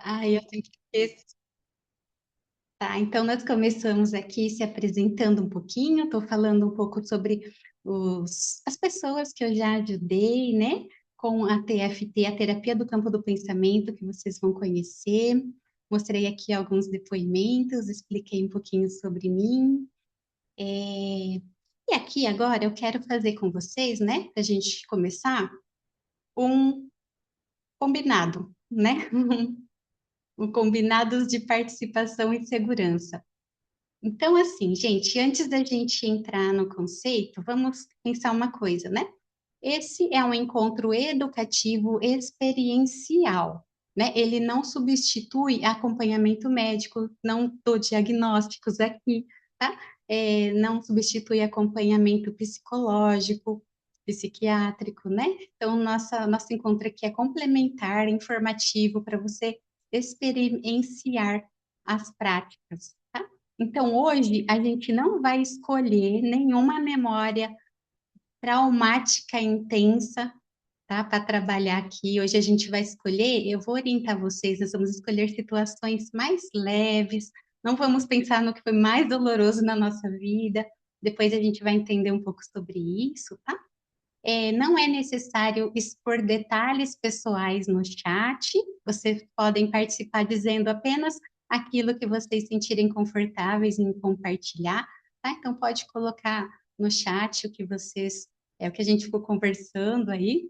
Ai, eu tenho que esquecer. Tá, então nós começamos aqui se apresentando um pouquinho, estou falando um pouco sobre as pessoas que eu já ajudei, né, com a TFT, a Terapia do Campo do Pensamento, que vocês vão conhecer. Mostrei aqui alguns depoimentos, expliquei um pouquinho sobre mim. E aqui agora eu quero fazer com vocês, né, para a gente começar, um combinado, né? Um combinados de participação e segurança. Então, assim, gente, antes da gente entrar no conceito, vamos pensar uma coisa, né? Esse é um encontro educativo experiencial, né? Ele não substitui acompanhamento médico, não dou diagnósticos aqui, tá? Não substitui acompanhamento psicológico, psiquiátrico, né? Então, nosso encontro aqui é complementar, informativo, para você experienciar as práticas, tá? Então, hoje, a gente não vai escolher nenhuma memória traumática intensa, tá? Para trabalhar aqui. Hoje a gente vai escolher, eu vou orientar vocês, nós vamos escolher situações mais leves, não vamos pensar no que foi mais doloroso na nossa vida. Depois a gente vai entender um pouco sobre isso, tá? Não é necessário expor detalhes pessoais no chat, vocês podem participar dizendo apenas aquilo que vocês sentirem confortáveis em compartilhar, tá? Então pode colocar no chat o que vocês, o que a gente ficou conversando aí.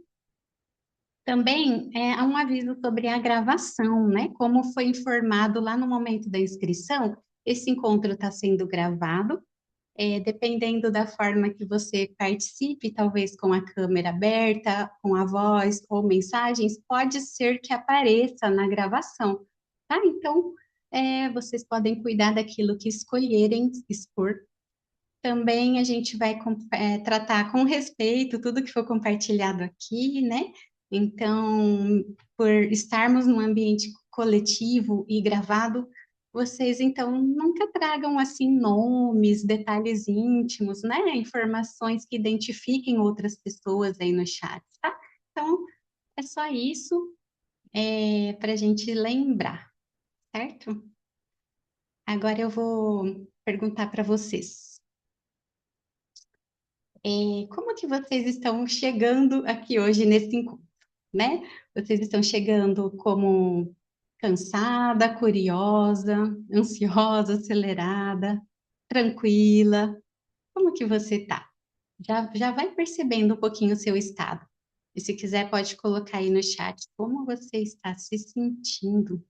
Também há um aviso sobre a gravação, né? Como foi informado lá no momento da inscrição, esse encontro está sendo gravado, dependendo da forma que você participe, talvez com a câmera aberta, com a voz ou mensagens, pode ser que apareça na gravação, tá? Então, vocês podem cuidar daquilo que escolherem expor. Também a gente vai tratar com respeito tudo que for compartilhado aqui, né? Então, por estarmos num ambiente coletivo e gravado, vocês então nunca tragam assim nomes, detalhes íntimos, né? Informações que identifiquem outras pessoas aí no chat, tá? Então, é só isso para a gente lembrar, certo? Agora eu vou perguntar para vocês. Como que vocês estão chegando aqui hoje nesse encontro, né? Vocês estão chegando como cansada, curiosa, ansiosa, acelerada, tranquila? Como que você tá? Já vai percebendo um pouquinho o seu estado. E se quiser, pode colocar aí no chat como você está se sentindo.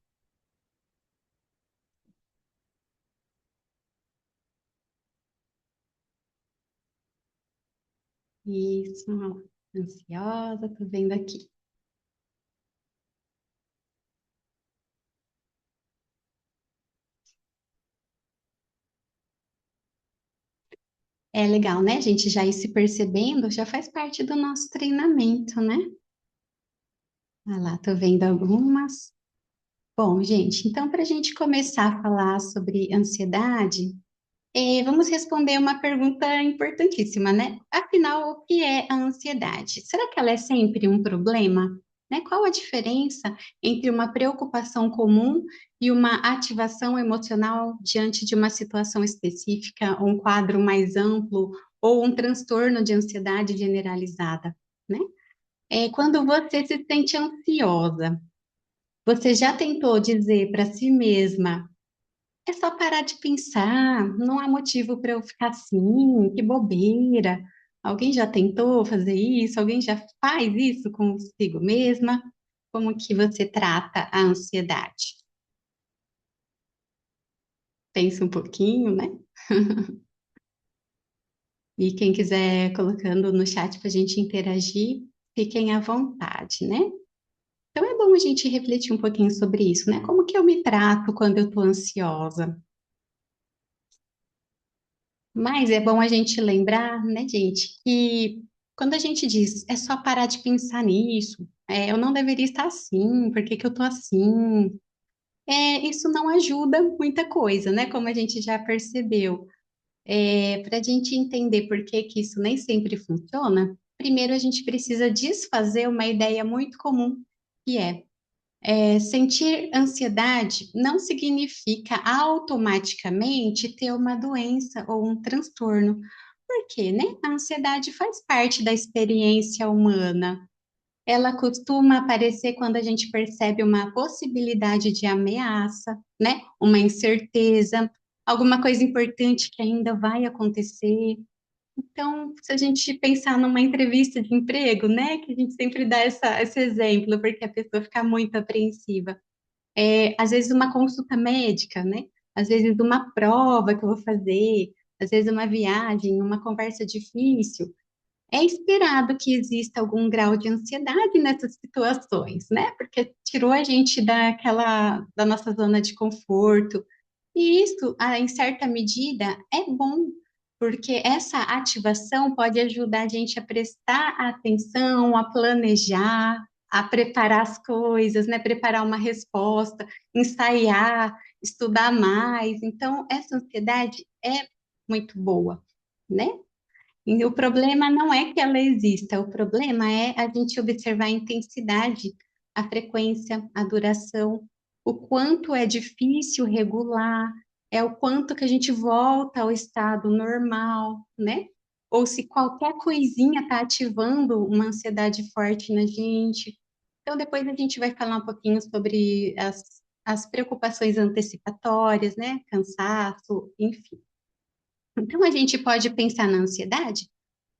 Isso, ansiosa, tô vendo aqui. É legal, né? A gente já ir se percebendo, já faz parte do nosso treinamento, né? Ah lá, tô vendo algumas. Bom, gente, então para a gente começar a falar sobre ansiedade, vamos responder uma pergunta importantíssima, né? Afinal, o que é a ansiedade? Será que ela é sempre um problema? Né? Qual a diferença entre uma preocupação comum e uma ativação emocional diante de uma situação específica, um quadro mais amplo ou um transtorno de ansiedade generalizada, né? Quando você se sente ansiosa, você já tentou dizer para si mesma: é só parar de pensar, não há motivo para eu ficar assim, que bobeira. Alguém já tentou fazer isso? Alguém já faz isso consigo mesma? Como que você trata a ansiedade? Pensa um pouquinho, né? E quem quiser colocando no chat para a gente interagir, fiquem à vontade, né? Então é bom a gente refletir um pouquinho sobre isso, né? Como que eu me trato quando eu estou ansiosa? Mas é bom a gente lembrar, né, gente, que quando a gente diz é só parar de pensar nisso, eu não deveria estar assim, por que que eu tô assim? Isso não ajuda muita coisa, né? Como a gente já percebeu. Para a gente entender por que que isso nem sempre funciona, primeiro a gente precisa desfazer uma ideia muito comum, que é: Sentir ansiedade não significa automaticamente ter uma doença ou um transtorno. Por quê, né? A ansiedade faz parte da experiência humana. Ela costuma aparecer quando a gente percebe uma possibilidade de ameaça, né? Uma incerteza, alguma coisa importante que ainda vai acontecer. Então, se a gente pensar numa entrevista de emprego, né, que a gente sempre dá esse exemplo, porque a pessoa fica muito apreensiva. Às vezes uma consulta médica, né? Às vezes uma prova que eu vou fazer, às vezes uma viagem, uma conversa difícil. É esperado que exista algum grau de ansiedade nessas situações, né? Porque tirou a gente da nossa zona de conforto. E isso, em certa medida, é bom, porque essa ativação pode ajudar a gente a prestar atenção, a planejar, a preparar as coisas, né? Preparar uma resposta, ensaiar, estudar mais. Então, essa ansiedade é muito boa, né? E o problema não é que ela exista, o problema é a gente observar a intensidade, a frequência, a duração, o quanto é difícil regular, é o quanto que a gente volta ao estado normal, né? Ou se qualquer coisinha está ativando uma ansiedade forte na gente. Então, depois a gente vai falar um pouquinho sobre as preocupações antecipatórias, né? Cansaço, enfim. Então, a gente pode pensar na ansiedade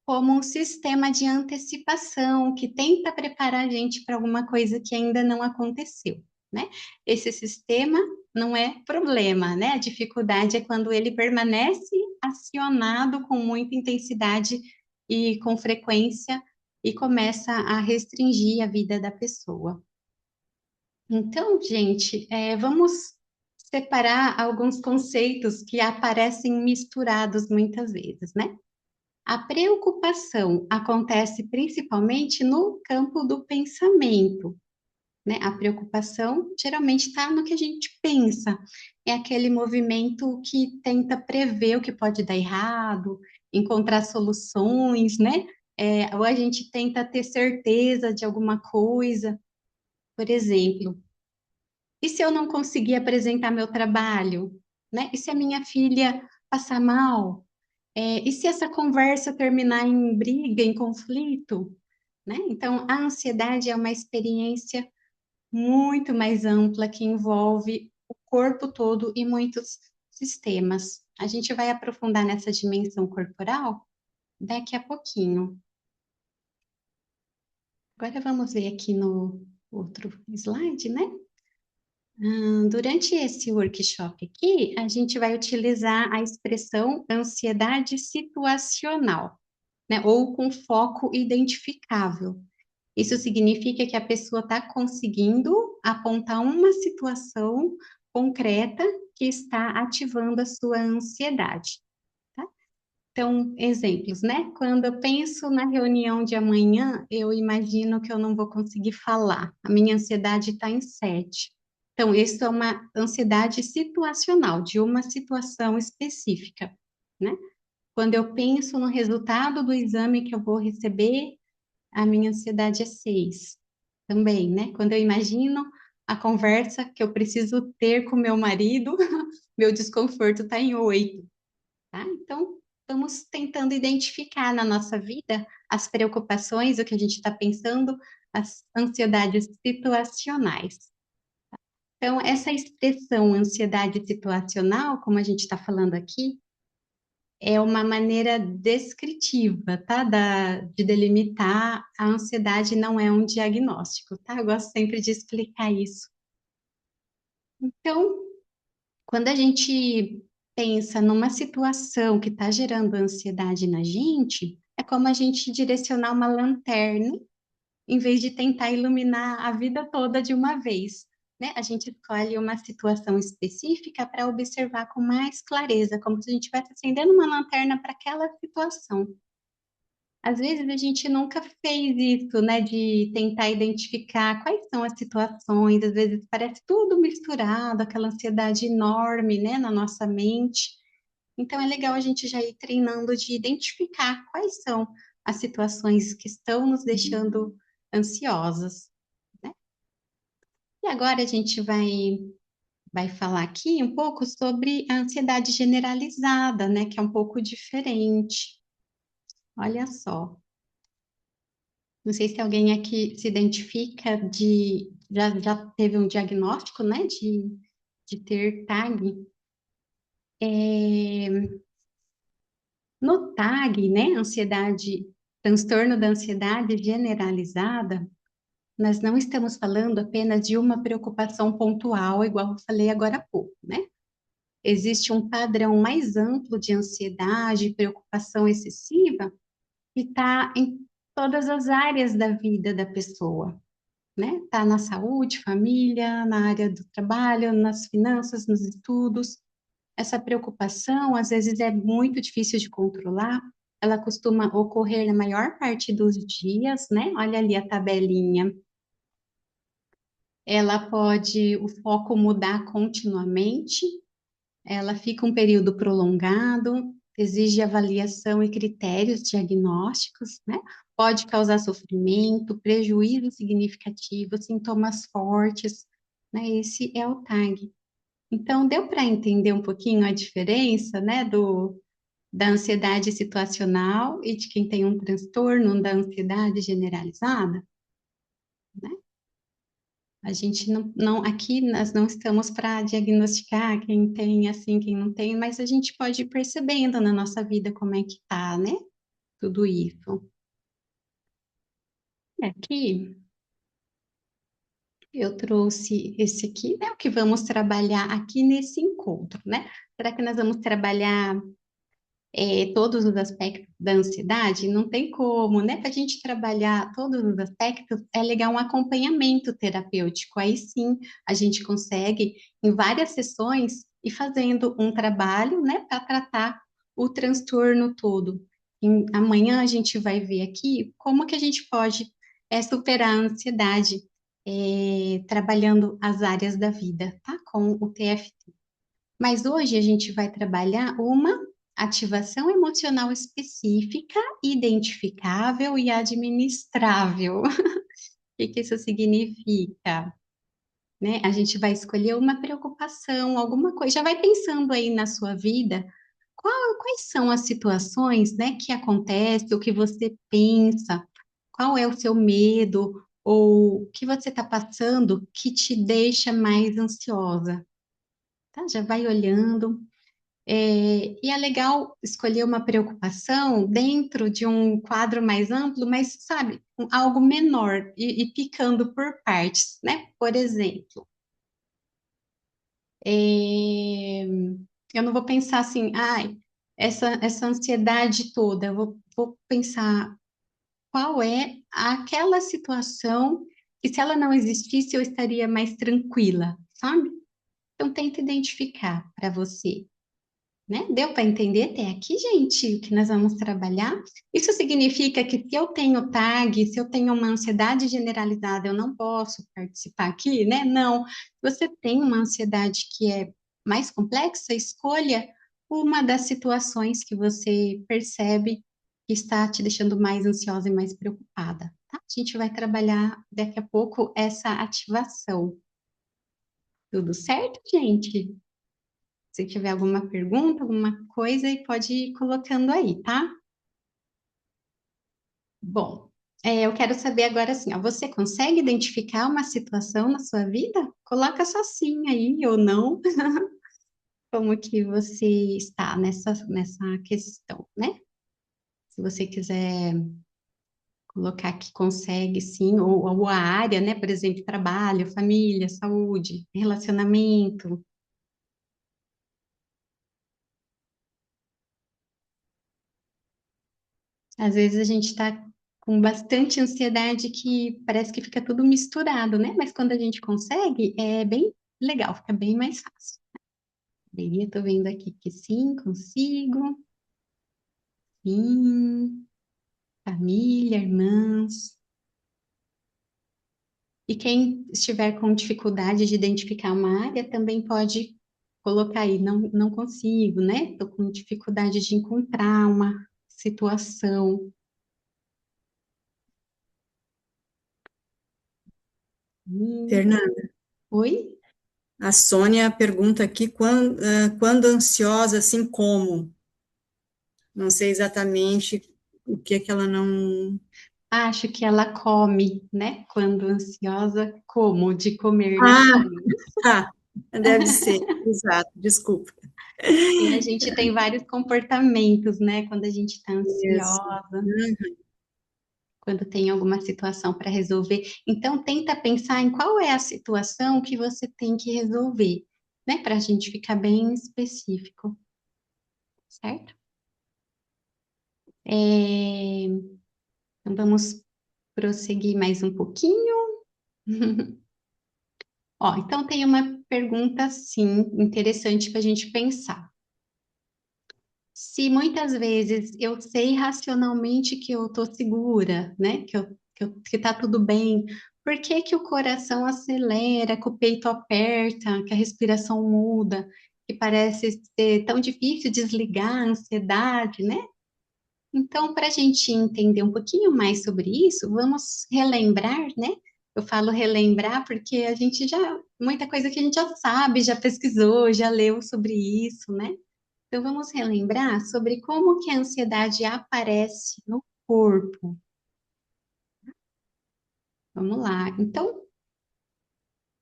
como um sistema de antecipação que tenta preparar a gente para alguma coisa que ainda não aconteceu, né? Esse sistema não é problema, né? A dificuldade é quando ele permanece acionado com muita intensidade e com frequência e começa a restringir a vida da pessoa. Então, gente, vamos separar alguns conceitos que aparecem misturados muitas vezes, né? A preocupação acontece principalmente no campo do pensamento, né? A preocupação geralmente está no que a gente pensa, é aquele movimento que tenta prever o que pode dar errado, encontrar soluções, né? Ou a gente tenta ter certeza de alguma coisa, por exemplo. E se eu não conseguir apresentar meu trabalho, né? E se a minha filha passar mal? E se essa conversa terminar em briga, em conflito, né? Então, a ansiedade é uma experiência muito mais ampla que envolve o corpo todo e muitos sistemas. A gente vai aprofundar nessa dimensão corporal daqui a pouquinho. Agora vamos ver aqui no outro slide, né? Durante esse workshop aqui, a gente vai utilizar a expressão ansiedade situacional, né? Ou com foco identificável. Isso significa que a pessoa está conseguindo apontar uma situação concreta que está ativando a sua ansiedade, tá? Então, exemplos, né? Quando eu penso na reunião de amanhã, eu imagino que eu não vou conseguir falar. A minha ansiedade está em 7. Então, isso é uma ansiedade situacional, de uma situação específica, né? Quando eu penso no resultado do exame que eu vou receber, a minha ansiedade é 6 também, né? Quando eu imagino a conversa que eu preciso ter com meu marido, meu desconforto está em 8, tá? Então, vamos tentando identificar na nossa vida as preocupações, o que a gente está pensando, as ansiedades situacionais. Então, essa expressão ansiedade situacional, como a gente está falando aqui, é uma maneira descritiva, tá? De delimitar a ansiedade não é um diagnóstico, tá? Eu gosto sempre de explicar isso. Então, quando a gente pensa numa situação que está gerando ansiedade na gente, é como a gente direcionar uma lanterna em vez de tentar iluminar a vida toda de uma vez, né? A gente escolhe uma situação específica para observar com mais clareza, como se a gente estivesse acendendo uma lanterna para aquela situação. Às vezes a gente nunca fez isso, né, de tentar identificar quais são as situações, às vezes parece tudo misturado, aquela ansiedade enorme, né, na nossa mente. Então é legal a gente já ir treinando de identificar quais são as situações que estão nos deixando ansiosos, né? E agora a gente vai falar aqui um pouco sobre a ansiedade generalizada, né, que é um pouco diferente. Olha só. Não sei se alguém aqui se identifica já teve um diagnóstico, né, de ter TAG. No TAG, né, transtorno da ansiedade generalizada, nós não estamos falando apenas de uma preocupação pontual, igual eu falei agora há pouco, né? Existe um padrão mais amplo de ansiedade e preocupação excessiva que está em todas as áreas da vida da pessoa, né? Está na saúde, família, na área do trabalho, nas finanças, nos estudos. Essa preocupação, às vezes, é muito difícil de controlar. Ela costuma ocorrer na maior parte dos dias, né? Olha ali a tabelinha. O foco mudar continuamente, ela fica um período prolongado, exige avaliação e critérios diagnósticos, né? Pode causar sofrimento, prejuízo significativo, sintomas fortes, né? Esse é o TAG. Então, deu para entender um pouquinho a diferença, né, da ansiedade situacional e de quem tem um transtorno da ansiedade generalizada, né? A gente aqui nós não estamos para diagnosticar quem tem assim, quem não tem, mas a gente pode ir percebendo na nossa vida como é que tá, né? Tudo isso. Aqui eu trouxe esse aqui, né? O que vamos trabalhar aqui nesse encontro, né? Será que nós vamos trabalhar todos os aspectos da ansiedade? Não tem como, né? Para a gente trabalhar todos os aspectos, é legal um acompanhamento terapêutico. Aí sim, a gente consegue, em várias sessões, ir fazendo um trabalho, né, para tratar o transtorno todo. Amanhã a gente vai ver aqui como que a gente pode superar a ansiedade, trabalhando as áreas da vida, tá? Com o TFT. Mas hoje a gente vai trabalhar uma ativação emocional específica, identificável e administrável. O que que isso significa? Né? A gente vai escolher uma preocupação, alguma coisa. Já vai pensando aí na sua vida, quais são as situações, né, que acontecem, o que você pensa, qual é o seu medo, ou o que você está passando que te deixa mais ansiosa, tá? Já vai olhando. E é legal escolher uma preocupação dentro de um quadro mais amplo, mas, sabe, algo menor e picando por partes, né? Por exemplo, é, eu não vou pensar assim, ai, essa ansiedade toda, vou pensar qual é aquela situação que, se ela não existisse, eu estaria mais tranquila, sabe? Então, tenta identificar para você. Né? Deu para entender até aqui, gente, o que nós vamos trabalhar? Isso significa que se eu tenho TAG, se eu tenho uma ansiedade generalizada, eu não posso participar aqui, né? Não. Se você tem uma ansiedade que é mais complexa, escolha uma das situações que você percebe que está te deixando mais ansiosa e mais preocupada, tá? A gente vai trabalhar daqui a pouco essa ativação. Tudo certo, gente? Se tiver alguma pergunta, alguma coisa, pode ir colocando aí, tá? Bom, eu quero saber agora assim, ó, você consegue identificar uma situação na sua vida? Coloca só sim aí ou não, como que você está nessa questão, né? Se você quiser colocar que consegue sim, ou a área, né? Por exemplo, trabalho, família, saúde, relacionamento. Às vezes a gente está com bastante ansiedade que parece que fica tudo misturado, né? Mas quando a gente consegue, é bem legal, fica bem mais fácil. Bem, eu tô vendo aqui que sim, consigo. Sim, família, irmãs. E quem estiver com dificuldade de identificar uma área também pode colocar aí, não consigo, né? Tô com dificuldade de encontrar uma situação. Sim. Fernanda, Oi? A Sônia pergunta aqui quando ansiosa, assim como? Não sei exatamente o que é que ela não. Acho que ela come, né? Quando ansiosa, como de comer, né? Ah, tá. Deve ser, exato, desculpa. E a gente tem vários comportamentos, né? Quando a gente está Isso. ansiosa, quando tem alguma situação para resolver. Então, tenta pensar em qual é a situação que você tem que resolver, né? Para a gente ficar bem específico, certo? É, Então, vamos prosseguir mais um pouquinho. Ó, então tem uma pergunta, sim, interessante para a gente pensar. Se muitas vezes eu sei racionalmente que eu estou segura, né? Que tá tudo bem, por que que o coração acelera, que o peito aperta, que a respiração muda, que parece ser tão difícil desligar a ansiedade, né? Então, para a gente entender um pouquinho mais sobre isso, vamos relembrar, né? Eu falo relembrar porque a gente já, muita coisa que a gente já sabe, já pesquisou, já leu sobre isso, né? Então, vamos relembrar sobre como que a ansiedade aparece no corpo. Vamos lá. Então,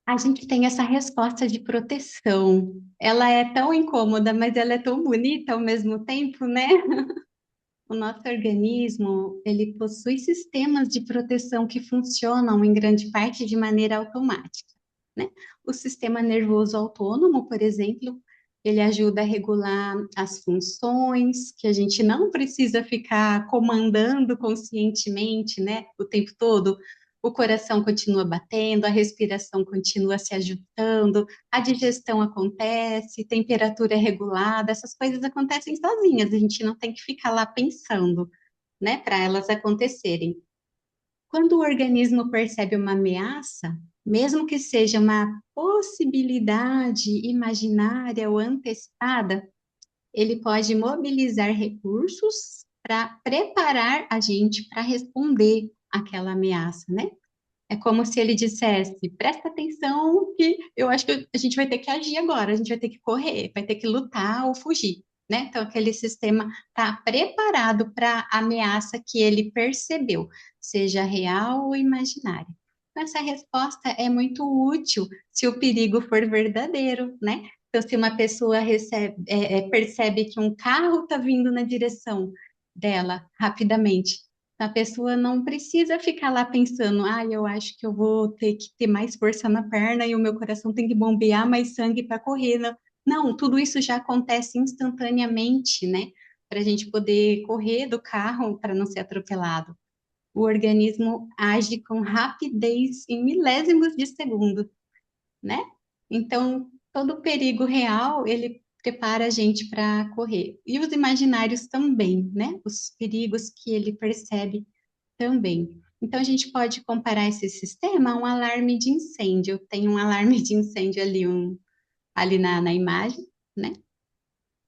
a gente tem essa resposta de proteção. Ela é tão incômoda, mas ela é tão bonita ao mesmo tempo, né? O nosso organismo, ele possui sistemas de proteção que funcionam em grande parte de maneira automática, né? O sistema nervoso autônomo, por exemplo, ele ajuda a regular as funções que a gente não precisa ficar comandando conscientemente, né, o tempo todo. O coração continua batendo, a respiração continua se ajustando, a digestão acontece, temperatura é regulada, essas coisas acontecem sozinhas, a gente não tem que ficar lá pensando, né, para elas acontecerem. Quando o organismo percebe uma ameaça, mesmo que seja uma possibilidade imaginária ou antecipada, ele pode mobilizar recursos para preparar a gente para responder àquela ameaça, né? É como se ele dissesse: presta atenção, que eu acho que a gente vai ter que agir agora, a gente vai ter que correr, vai ter que lutar ou fugir, né? Então, aquele sistema está preparado para a ameaça que ele percebeu, seja real ou imaginária. Então, essa resposta é muito útil se o perigo for verdadeiro, né? Então, se uma pessoa percebe que um carro está vindo na direção dela rapidamente, a pessoa não precisa ficar lá pensando, ah, eu acho que eu vou ter que ter mais força na perna e o meu coração tem que bombear mais sangue para correr. Não, não, tudo isso já acontece instantaneamente, né? Para a gente poder correr do carro para não ser atropelado. O organismo age com rapidez em milésimos de segundo, né? Então, todo perigo real, ele prepara a gente para correr. E os imaginários também, né? Os perigos que ele percebe também. Então, a gente pode comparar esse sistema a um alarme de incêndio. Tem um alarme de incêndio ali, ali na imagem, né?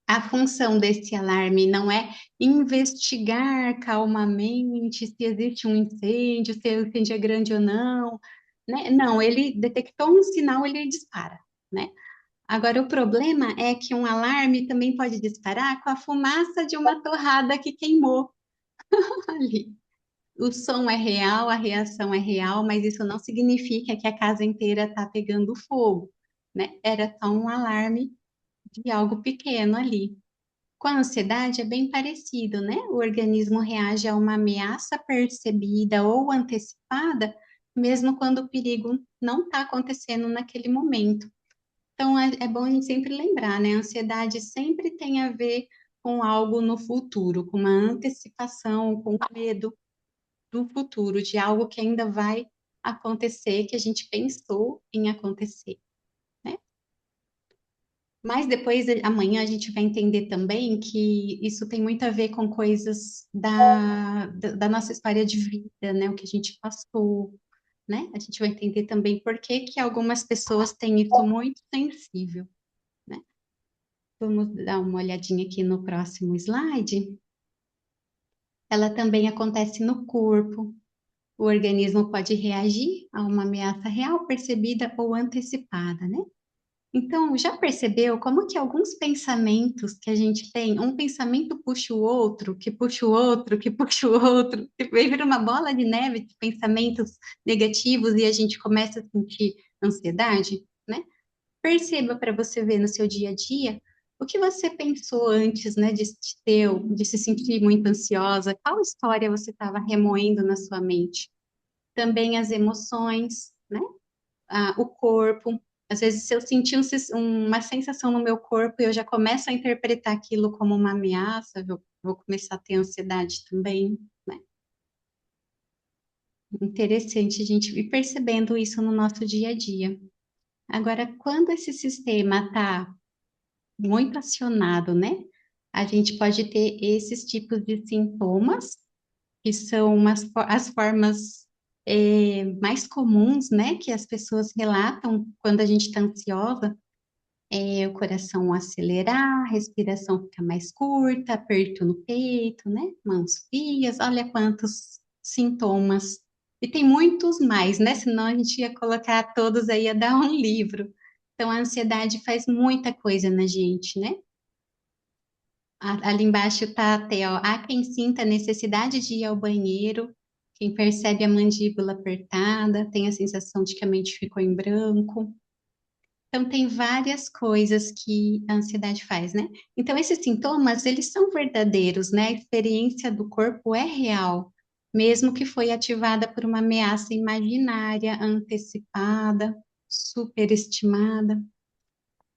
A função desse alarme não é investigar calmamente se existe um incêndio, se o incêndio é grande ou não, né? Não, ele detectou um sinal, ele dispara, né? Agora, o problema é que um alarme também pode disparar com a fumaça de uma torrada que queimou ali. O som é real, a reação é real, mas isso não significa que a casa inteira está pegando fogo, né? Era só um alarme de algo pequeno ali. Com a ansiedade é bem parecido, né? O organismo reage a uma ameaça percebida ou antecipada, mesmo quando o perigo não está acontecendo naquele momento. Então, é bom a gente sempre lembrar, né? A ansiedade sempre tem a ver com algo no futuro, com uma antecipação, com medo do futuro, de algo que ainda vai acontecer, que a gente pensou em acontecer, né? Mas depois, amanhã, a gente vai entender também que isso tem muito a ver com coisas da nossa história de vida, né? O que a gente passou, né? A gente vai entender também por que que algumas pessoas têm isso muito sensível, né? Vamos dar uma olhadinha aqui no próximo slide. Ela também acontece no corpo. o organismo pode reagir a uma ameaça real, percebida ou antecipada, né? Então, já percebeu como que alguns pensamentos que a gente tem, um pensamento puxa o outro, que puxa o outro, que puxa o outro, e aí vira uma bola de neve de pensamentos negativos e a gente começa a sentir ansiedade, né? Perceba para você ver no seu dia a dia o que você pensou antes, né, de se sentir muito ansiosa, qual história você estava remoendo na sua mente. Também as emoções, né? O corpo. Às vezes, se eu sentir uma sensação no meu corpo, eu já começo a interpretar aquilo como uma ameaça, eu vou começar a ter ansiedade também, né? Interessante a gente ir percebendo isso no nosso dia a dia. Agora, quando esse sistema está muito acionado, né? A gente pode ter esses tipos de sintomas, que são as formas mais comuns, né? Que as pessoas relatam quando a gente está ansiosa. O coração acelerar, a respiração ficar mais curta, aperto no peito, né? Mãos frias, olha quantos sintomas. E tem muitos mais, né? Senão a gente ia colocar todos aí, ia dar um livro. Então, a ansiedade faz muita coisa na gente, né? Ali embaixo tá até, ó, há quem sinta a necessidade de ir ao banheiro, quem percebe a mandíbula apertada, tem a sensação de que a mente ficou em branco. Então, tem várias coisas que a ansiedade faz, né? Então, esses sintomas, eles são verdadeiros, né? A experiência do corpo é real, mesmo que foi ativada por uma ameaça imaginária, antecipada, superestimada.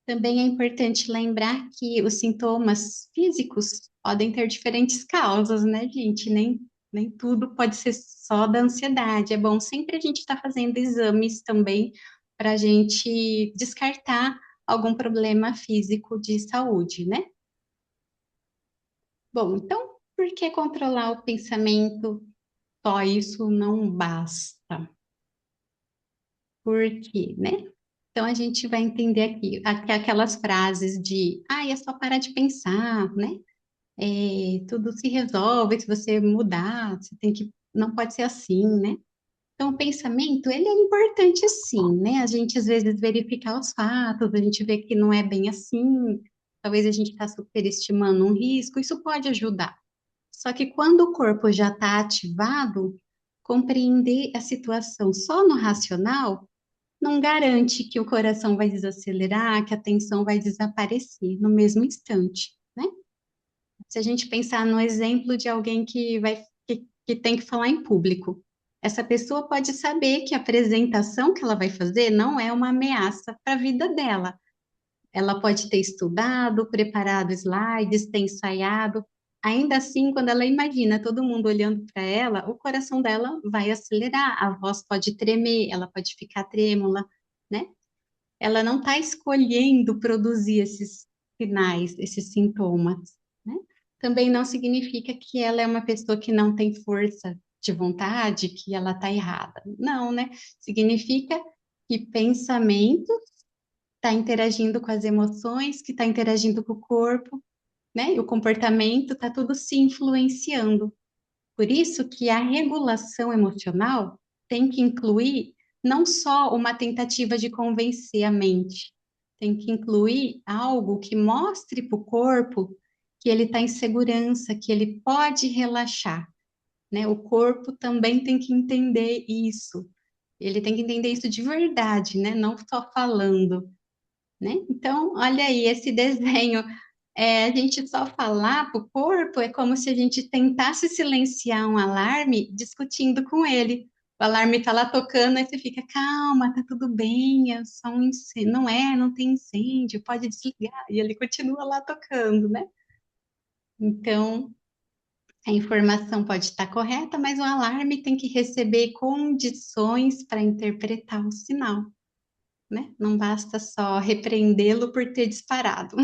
Também é importante lembrar que os sintomas físicos podem ter diferentes causas, né, gente? Nem tudo pode ser só da ansiedade. É bom sempre a gente estar fazendo exames também para a gente descartar algum problema físico de saúde, né? Bom, então, por que controlar o pensamento? Só isso não basta. Por quê, né? Então, a gente vai entender aqui aquelas frases de, é só parar de pensar, né? Tudo se resolve se você mudar, você tem que, não pode ser assim, né? Então, o pensamento, ele é importante sim, né? A gente, às vezes, verificar os fatos, a gente vê que não é bem assim, talvez a gente está superestimando um risco, isso pode ajudar. Só que quando o corpo já está ativado, compreender a situação só no racional não garante que o coração vai desacelerar, que a tensão vai desaparecer no mesmo instante, né? Se a gente pensar no exemplo de alguém que tem que falar em público, essa pessoa pode saber que a apresentação que ela vai fazer não é uma ameaça para a vida dela. Ela pode ter estudado, preparado slides, ter ensaiado. Ainda assim, quando ela imagina todo mundo olhando para ela, o coração dela vai acelerar, a voz pode tremer, ela pode ficar trêmula, né? Ela não está escolhendo produzir esses sinais, esses sintomas, né? Também não significa que ela é uma pessoa que não tem força de vontade, que ela está errada. Não, né? Significa que pensamento está interagindo com as emoções, que está interagindo com o corpo, né? E o comportamento está tudo se influenciando. Por isso que a regulação emocional tem que incluir não só uma tentativa de convencer a mente, tem que incluir algo que mostre para o corpo que ele está em segurança, que ele pode relaxar, né? O corpo também tem que entender isso. Ele tem que entender isso de verdade, né? Não só falando, né? Então, olha aí esse desenho. A gente só falar para o corpo é como se a gente tentasse silenciar um alarme discutindo com ele. O alarme está lá tocando, aí você fica, calma, tá tudo bem, é só um incêndio. Não é, não tem incêndio, pode desligar. E ele continua lá tocando, né? Então, a informação pode estar correta, mas o alarme tem que receber condições para interpretar o sinal, né? Não basta só repreendê-lo por ter disparado.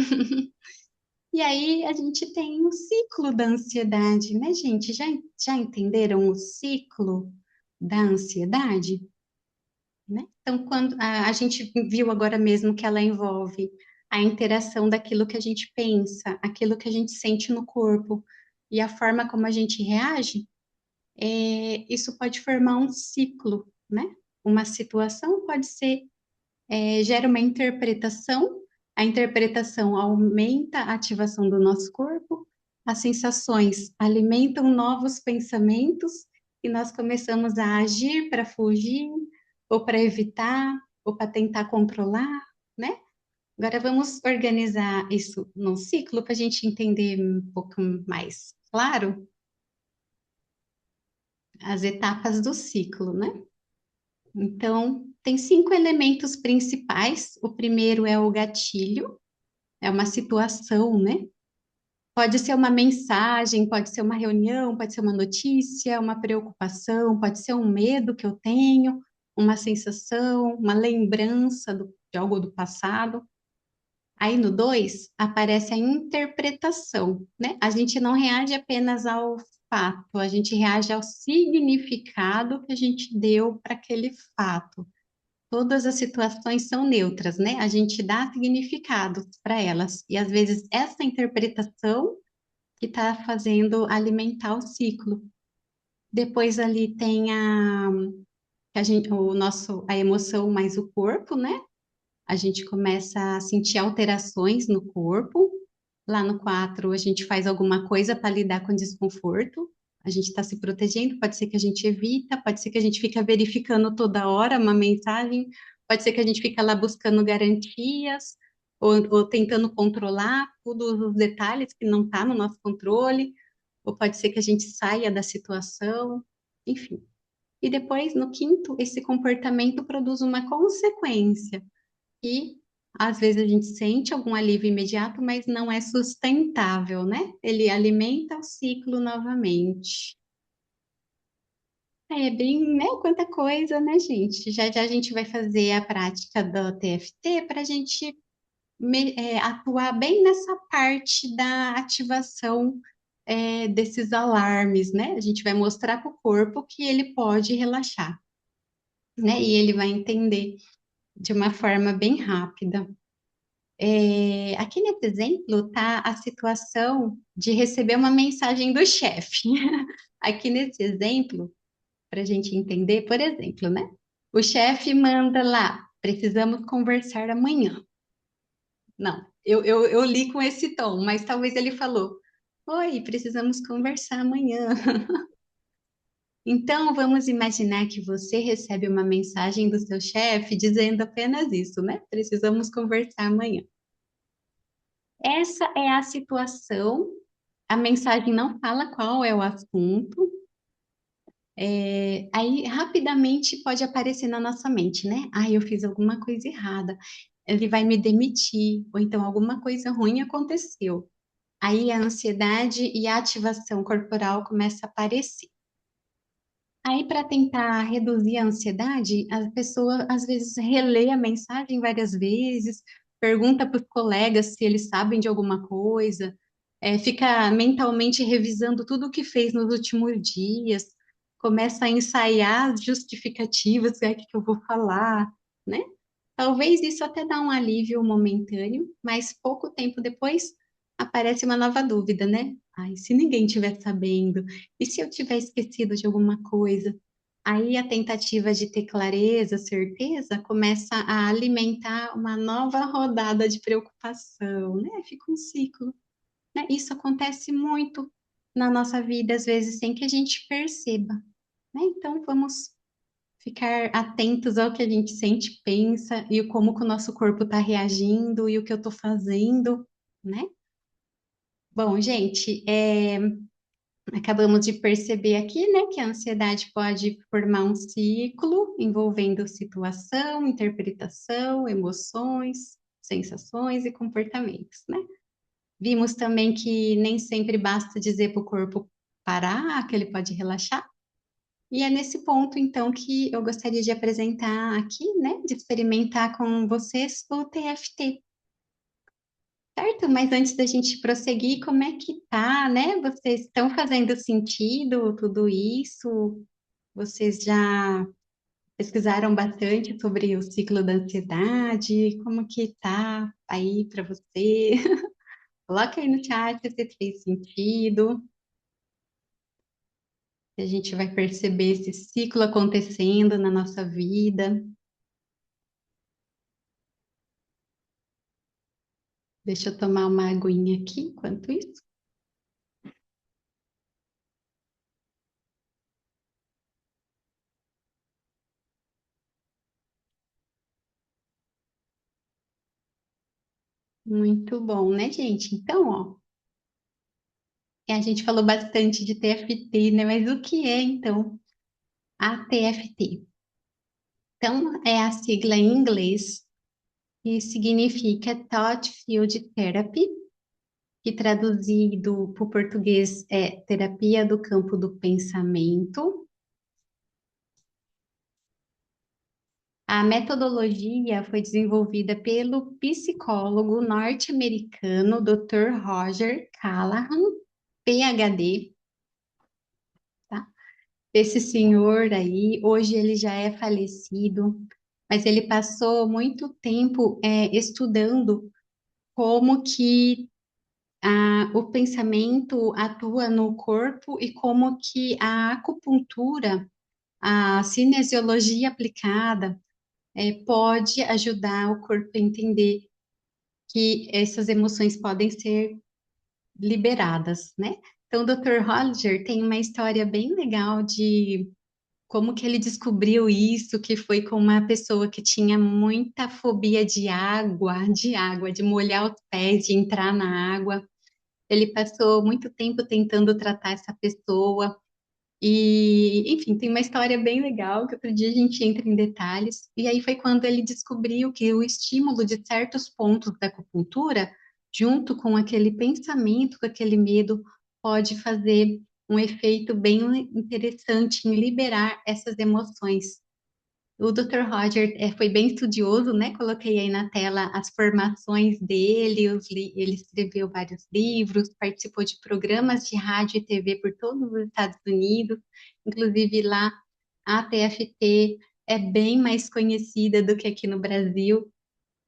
E aí a gente tem o ciclo da ansiedade, né, gente? Já entenderam o ciclo da ansiedade, né? Então, quando a gente viu agora mesmo que ela envolve a interação daquilo que a gente pensa, aquilo que a gente sente no corpo e a forma como a gente reage, isso pode formar um ciclo, né? Uma situação pode ser, gera uma interpretação, a interpretação aumenta a ativação do nosso corpo, as sensações alimentam novos pensamentos e nós começamos a agir para fugir, ou para evitar, ou para tentar controlar, né? Agora vamos organizar isso num ciclo para a gente entender um pouco mais claro as etapas do ciclo, né? Então, tem 5 elementos principais. O primeiro é o gatilho, é uma situação, né? Pode ser uma mensagem, pode ser uma reunião, pode ser uma notícia, uma preocupação, pode ser um medo que eu tenho, uma sensação, uma lembrança de algo do passado. Aí no 2 aparece a interpretação, né? A gente não reage apenas ao fato, a gente reage ao significado que a gente deu para aquele fato. Todas as situações são neutras, né? A gente dá significados para elas. E às vezes essa interpretação que está fazendo alimentar o ciclo. Depois ali tem a emoção mais o corpo, né? A gente começa a sentir alterações no corpo. Lá no 4 a gente faz alguma coisa para lidar com desconforto. A gente está se protegendo, pode ser que a gente evita, pode ser que a gente fica verificando toda hora uma mensagem, pode ser que a gente fica lá buscando garantias, ou tentando controlar todos os detalhes que não está no nosso controle, ou pode ser que a gente saia da situação, enfim. E depois, no quinto, esse comportamento produz uma consequência e às vezes a gente sente algum alívio imediato, mas não é sustentável, né? Ele alimenta o ciclo novamente. É bem, né? Quanta coisa, né, gente? Já já a gente vai fazer a prática do TFT para a gente atuar bem nessa parte da ativação desses alarmes, né? A gente vai mostrar para o corpo que ele pode relaxar, né? E ele vai entender de uma forma bem rápida. Aqui nesse exemplo está a situação de receber uma mensagem do chefe. Aqui nesse exemplo, para a gente entender, por exemplo, né? O chefe manda lá, precisamos conversar amanhã. Não, eu li com esse tom, mas talvez ele falou, oi, precisamos conversar amanhã. Então, vamos imaginar que você recebe uma mensagem do seu chefe dizendo apenas isso, né? Precisamos conversar amanhã. Essa é a situação. A mensagem não fala qual é o assunto. Aí rapidamente pode aparecer na nossa mente, né? Ah, eu fiz alguma coisa errada. Ele vai me demitir, ou então alguma coisa ruim aconteceu. Aí a ansiedade e a ativação corporal começa a aparecer. Aí, para tentar reduzir a ansiedade, a pessoa às vezes relê a mensagem várias vezes, pergunta para os colegas se eles sabem de alguma coisa, fica mentalmente revisando tudo o que fez nos últimos dias, começa a ensaiar as justificativas, o que eu vou falar, né? Talvez isso até dá um alívio momentâneo, mas pouco tempo depois aparece uma nova dúvida, né? Ai, se ninguém estiver sabendo, e se eu tiver esquecido de alguma coisa? Aí a tentativa de ter clareza, certeza, começa a alimentar uma nova rodada de preocupação, né? Fica um ciclo, né? Isso acontece muito na nossa vida, às vezes, sem que a gente perceba, né? Então, vamos ficar atentos ao que a gente sente, pensa e como que o nosso corpo está reagindo e o que eu estou fazendo, né? Bom, gente, acabamos de perceber aqui, né, que a ansiedade pode formar um ciclo envolvendo situação, interpretação, emoções, sensações e comportamentos, né? Vimos também que nem sempre basta dizer para o corpo parar, que ele pode relaxar. E é nesse ponto, então, que eu gostaria de apresentar aqui, né, de experimentar com vocês o TFT, certo? Mas antes da gente prosseguir, como é que tá, né? Vocês estão fazendo sentido tudo isso? Vocês já pesquisaram bastante sobre o ciclo da ansiedade? Como que tá aí para você? Coloca aí no chat se fez sentido. A gente vai perceber esse ciclo acontecendo na nossa vida. Deixa eu tomar uma aguinha aqui enquanto isso. Muito bom, né, gente? Então, ó, a gente falou bastante de TFT, né? Mas o que é, então, a TFT? Então, é a sigla em inglês e significa Thought Field Therapy, que traduzido para o português é terapia do campo do pensamento. A metodologia foi desenvolvida pelo psicólogo norte-americano Dr. Roger Callahan, PhD, tá? Esse senhor aí, hoje ele já é falecido, mas ele passou muito tempo estudando como que o pensamento atua no corpo e como que a acupuntura, a cinesiologia aplicada, pode ajudar o corpo a entender que essas emoções podem ser liberadas, né? Então, o Dr. Roger tem uma história bem legal de como que ele descobriu isso, que foi com uma pessoa que tinha muita fobia de molhar os pés, de entrar na água. Ele passou muito tempo tentando tratar essa pessoa. E, enfim, tem uma história bem legal que outro dia a gente entra em detalhes. E aí foi quando ele descobriu que o estímulo de certos pontos da acupuntura, junto com aquele pensamento, com aquele medo, pode fazer um efeito bem interessante em liberar essas emoções. O Dr. Roger foi bem estudioso, né? Coloquei aí na tela as formações dele, ele escreveu vários livros, participou de programas de rádio e TV por todos os Estados Unidos, inclusive lá a TFT é bem mais conhecida do que aqui no Brasil,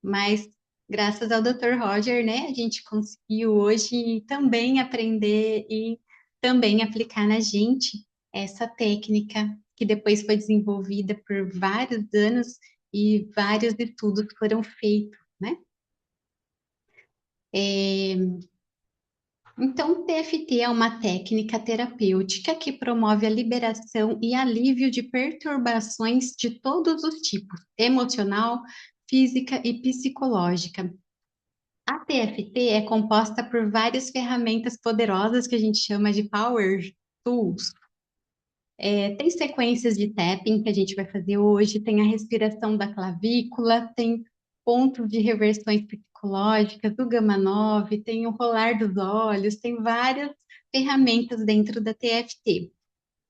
mas graças ao Dr. Roger, né, a gente conseguiu hoje também aprender e também aplicar na gente essa técnica que depois foi desenvolvida por vários anos e vários estudos foram feitos, né? Então, TFT é uma técnica terapêutica que promove a liberação e alívio de perturbações de todos os tipos, emocional, física e psicológica. A TFT é composta por várias ferramentas poderosas que a gente chama de Power Tools. Tem sequências de tapping que a gente vai fazer hoje, tem a respiração da clavícula, tem pontos de reversões psicológicas, o Gama 9, tem o rolar dos olhos, tem várias ferramentas dentro da TFT.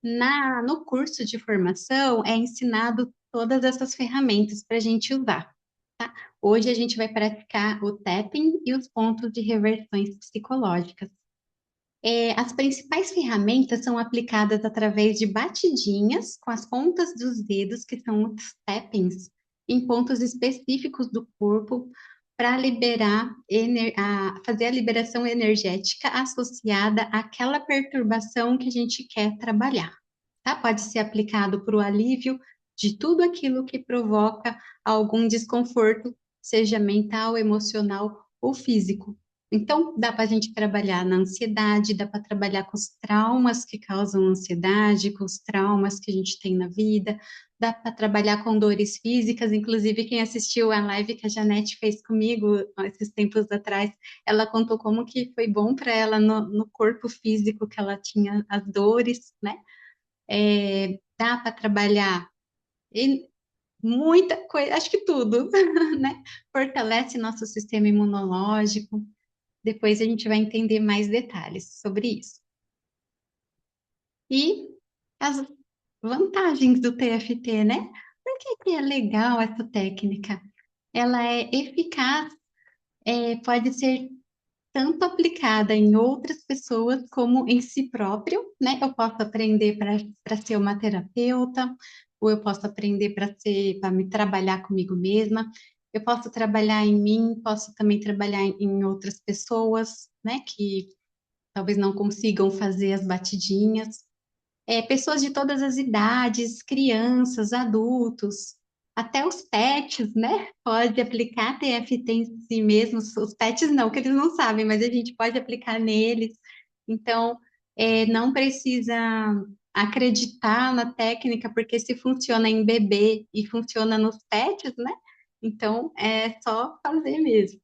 No curso de formação é ensinado todas essas ferramentas para a gente usar, tá? Hoje a gente vai praticar o tapping e os pontos de reversões psicológicas. As principais ferramentas são aplicadas através de batidinhas com as pontas dos dedos, que são os tappings, em pontos específicos do corpo para fazer a liberação energética associada àquela perturbação que a gente quer trabalhar, tá? Pode ser aplicado para o alívio de tudo aquilo que provoca algum desconforto, seja mental, emocional ou físico. Então, dá para a gente trabalhar na ansiedade, dá para trabalhar com os traumas que causam ansiedade, com os traumas que a gente tem na vida, dá para trabalhar com dores físicas. Inclusive, quem assistiu a live que a Janete fez comigo esses tempos atrás, ela contou como que foi bom para ela no corpo físico que ela tinha as dores, né? Dá para trabalhar em muita coisa, acho que tudo, né? Fortalece nosso sistema imunológico. Depois a gente vai entender mais detalhes sobre isso. E as vantagens do TFT, né? Por que que é legal essa técnica? Ela é eficaz, pode ser tanto aplicada em outras pessoas como em si próprio, né? Eu posso aprender para ser uma terapeuta, ou eu posso aprender para me trabalhar comigo mesma. Eu posso trabalhar em mim, posso também trabalhar em outras pessoas, né? Que talvez não consigam fazer as batidinhas. pessoas de todas as idades, crianças, adultos, até os pets, né? Pode aplicar TFT em si mesmos. Os pets não, que eles não sabem, mas a gente pode aplicar neles. Então, não precisa acreditar na técnica, porque se funciona em bebê e funciona nos pets, né? Então, é só fazer mesmo.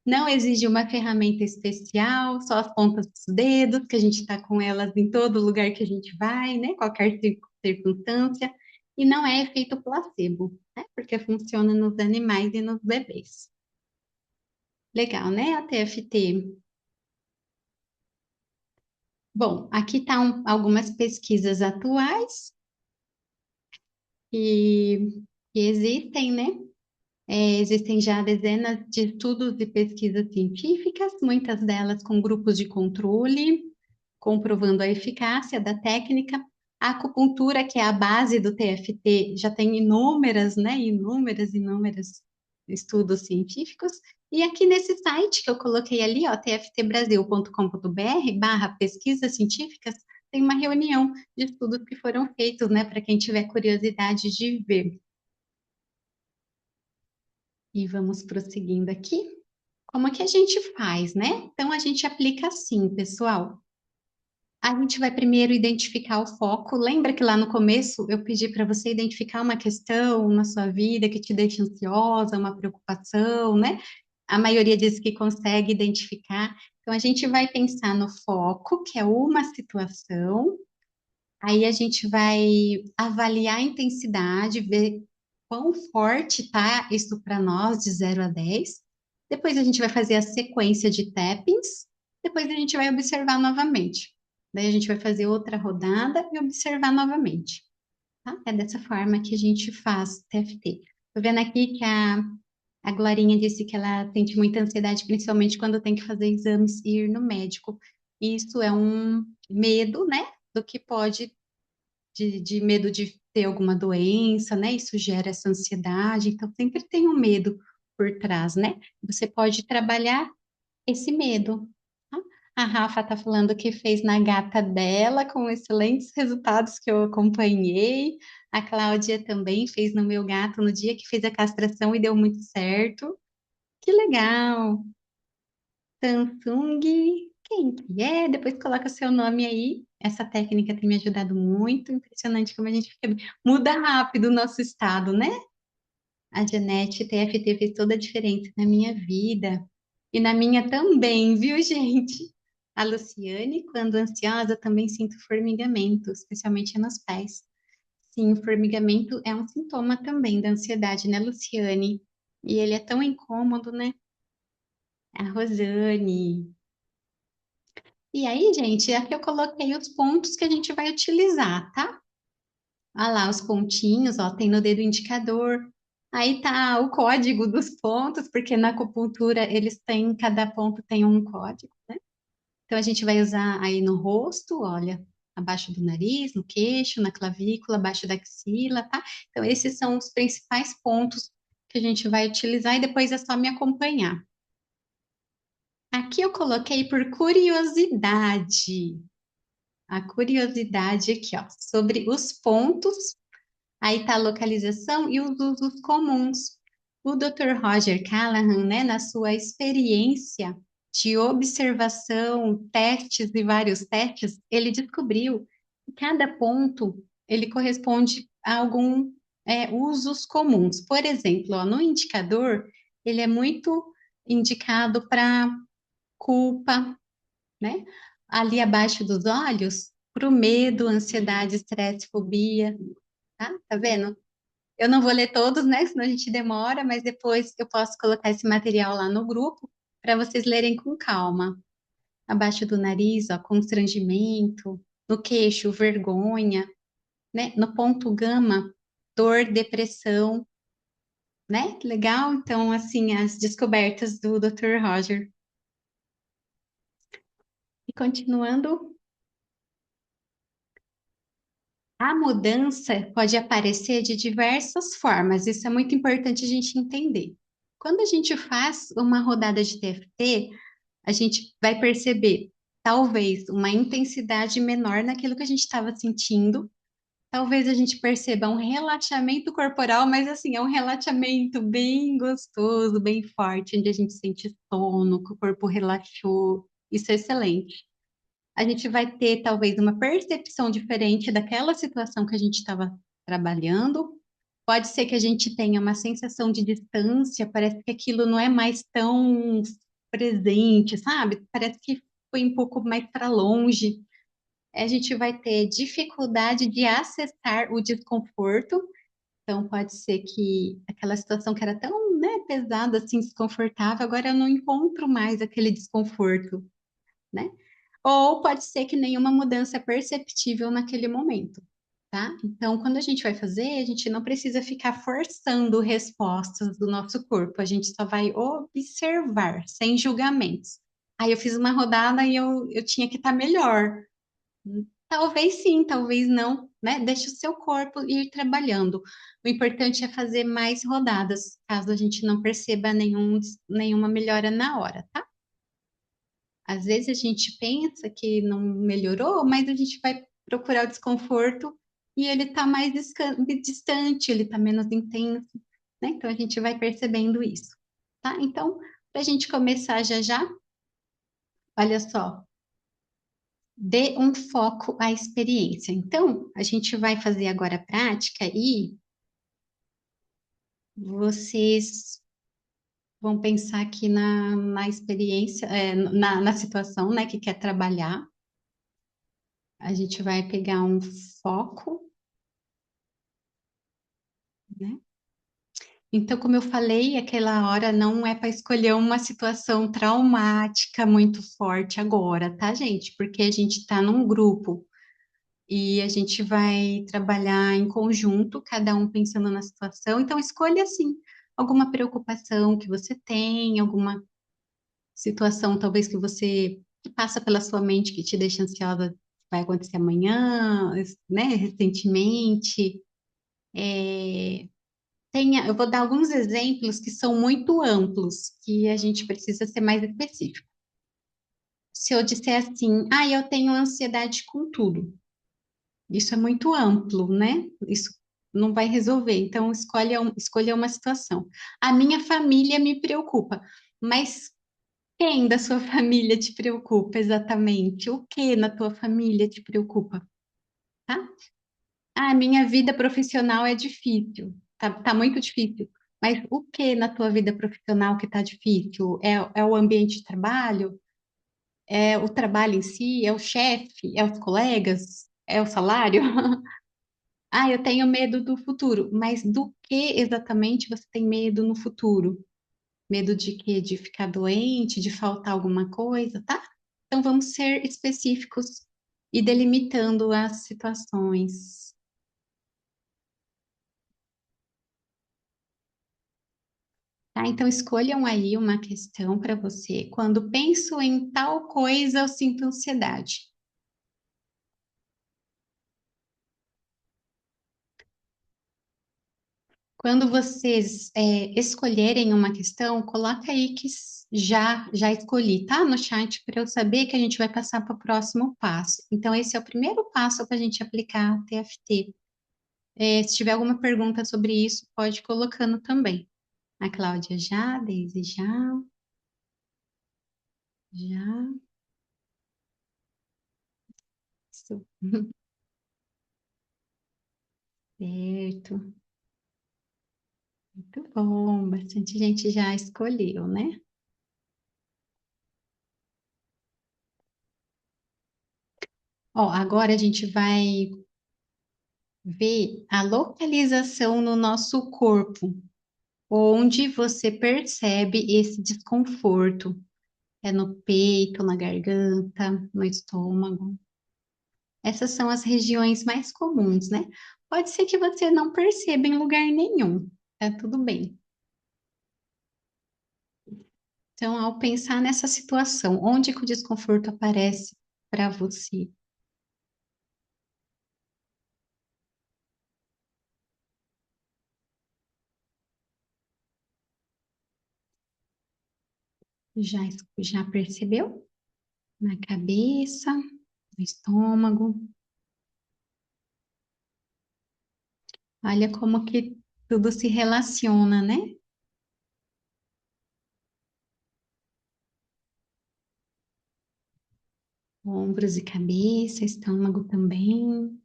Não exige uma ferramenta especial, só as pontas dos dedos, que a gente está com elas em todo lugar que a gente vai, né? Qualquer circunstância. E não é efeito placebo, né? Porque funciona nos animais e nos bebês. Legal, né? A TFT. Bom, aqui estão algumas pesquisas atuais que, que existem, né? Existem já dezenas de estudos e pesquisas científicas, muitas delas com grupos de controle, comprovando a eficácia da técnica. A acupuntura, que é a base do TFT, já tem inúmeras, né, inúmeras estudos científicos. E aqui nesse site que eu coloquei ali, ó, tftbrasil.com.br pesquisas científicas, tem uma reunião de estudos que foram feitos, né, para quem tiver curiosidade de ver. E vamos prosseguindo aqui. Como é que a gente faz, né? Então, a gente aplica assim, pessoal. A gente vai primeiro identificar o foco. Lembra que lá no começo eu pedi para você identificar uma questão na sua vida que te deixa ansiosa, uma preocupação, né? A maioria diz que consegue identificar. Então, a gente vai pensar no foco, que é uma situação. Aí a gente vai avaliar a intensidade, ver quão forte tá isso para nós, de 0 a 10. Depois a gente vai fazer a sequência de tappings. Depois a gente vai observar novamente. Daí a gente vai fazer outra rodada e observar novamente. Tá? É dessa forma que a gente faz TFT. Tô vendo aqui que a Glorinha disse que ela sente muita ansiedade, principalmente quando tem que fazer exames e ir no médico. Isso é um medo, né? Do que pode de medo de ter alguma doença, né? Isso gera essa ansiedade, então sempre tem um medo por trás, né? Você pode trabalhar esse medo. Tá? A Rafa tá falando que fez na gata dela, com excelentes resultados que eu acompanhei. A Cláudia também fez no meu gato no dia que fez a castração e deu muito certo. Que legal! Samsung, quem que é? Depois coloca seu nome aí. Essa técnica tem me ajudado muito. Impressionante como a gente fica... Muda rápido o nosso estado, né? A Janete TFT fez toda a diferença na minha vida. E na minha também, viu, gente? A Luciane, quando ansiosa, também sinto formigamento, especialmente nos pés. Sim, o formigamento é um sintoma também da ansiedade, né, Luciane? E ele é tão incômodo, né? A Rosane. E aí, gente, aqui eu coloquei os pontos que a gente vai utilizar, tá? Olha lá os pontinhos, ó, tem no dedo indicador. Aí tá o código dos pontos, porque na acupuntura eles têm, cada ponto tem um código, né? Então a gente vai usar aí no rosto, olha, abaixo do nariz, no queixo, na clavícula, abaixo da axila, tá? Então esses são os principais pontos que a gente vai utilizar e depois é só me acompanhar. Aqui eu coloquei por curiosidade. A curiosidade aqui, ó, sobre os pontos, aí tá a localização e os usos comuns. O Dr. Roger Callahan, né, na sua experiência de observação, testes e vários testes, ele descobriu que cada ponto ele corresponde a algum usos comuns. Por exemplo, ó, no indicador, ele é muito indicado para culpa, né? Ali abaixo dos olhos, para o medo, ansiedade, estresse, fobia, tá? Tá vendo? Eu não vou ler todos, né? Senão a gente demora, mas depois eu posso colocar esse material lá no grupo para vocês lerem com calma. Abaixo do nariz, ó, constrangimento, no queixo, vergonha, né? No ponto gama, dor, depressão, né? Legal? Então, assim, as descobertas do Dr. Roger. E continuando, a mudança pode aparecer de diversas formas, isso é muito importante a gente entender. Quando a gente faz uma rodada de TFT, a gente vai perceber talvez uma intensidade menor naquilo que a gente estava sentindo. Talvez a gente perceba um relaxamento corporal, mas assim, é um relaxamento bem gostoso, bem forte, onde a gente sente sono, que o corpo relaxou. Isso é excelente. A gente vai ter talvez uma percepção diferente daquela situação que a gente estava trabalhando. Pode ser que a gente tenha uma sensação de distância, parece que aquilo não é mais tão presente, sabe? Parece que foi um pouco mais para longe. A gente vai ter dificuldade de acessar o desconforto. Então, pode ser que aquela situação que era tão, né, pesada, assim, desconfortável, agora eu não encontro mais aquele desconforto, né? Ou pode ser que nenhuma mudança é perceptível naquele momento, tá? Então, quando a gente vai fazer, a gente não precisa ficar forçando respostas do nosso corpo, a gente só vai observar, sem julgamentos. Aí eu fiz uma rodada e eu tinha que estar melhor. Talvez sim, talvez não, né? Deixa o seu corpo ir trabalhando. O importante é fazer mais rodadas, caso a gente não perceba nenhuma melhora na hora, tá? Às vezes a gente pensa que não melhorou, mas a gente vai procurar o desconforto e ele está mais distante, ele está menos intenso, né? Então a gente vai percebendo isso, tá? Então, para a gente começar já já, olha só, dê um foco à experiência. Então, a gente vai fazer agora a prática e vocês vão pensar aqui na experiência, na situação, né, que quer trabalhar. A gente vai pegar um foco, né? Então, como eu falei, aquela hora não é para escolher uma situação traumática muito forte agora, tá, gente? Porque a gente está num grupo e a gente vai trabalhar em conjunto, cada um pensando na situação. Então, escolha assim, alguma preocupação que você tem, alguma situação talvez que passa pela sua mente que te deixa ansiosa, vai acontecer amanhã, né? Recentemente. Eu vou dar alguns exemplos que são muito amplos, que a gente precisa ser mais específico. Se eu disser assim, eu tenho ansiedade com tudo, isso é muito amplo, né? Isso não vai resolver. Então, escolha uma situação. A minha família me preocupa, mas quem da sua família te preocupa exatamente? O que na tua família te preocupa? Tá? Minha vida profissional é difícil, tá muito difícil. Mas o que na tua vida profissional que tá difícil? É o ambiente de trabalho? É o trabalho em si? É o chefe? É os colegas? É o salário? Eu tenho medo do futuro. Mas do que exatamente você tem medo no futuro? Medo de quê? De ficar doente, de faltar alguma coisa, tá? Então vamos ser específicos e delimitando as situações. Tá? Então, escolham aí uma questão para você. Quando penso em tal coisa, eu sinto ansiedade. Quando vocês escolherem uma questão, coloca aí que já escolhi, tá? No chat para eu saber que a gente vai passar para o próximo passo. Então, esse é o primeiro passo para a gente aplicar a TFT. Se tiver alguma pergunta sobre isso, pode ir colocando também. A Cláudia já, Deise já. Isso. Certo. Muito bom, bastante gente já escolheu, né? Ó, agora a gente vai ver a localização no nosso corpo, onde você percebe esse desconforto. É no peito, na garganta, no estômago. Essas são as regiões mais comuns, né? Pode ser que você não perceba em lugar nenhum, tá tudo bem. Então, ao pensar nessa situação, onde que o desconforto aparece para você? Já percebeu? na cabeça, no estômago. Olha como que tudo se relaciona, né? Ombros e cabeça, estômago também.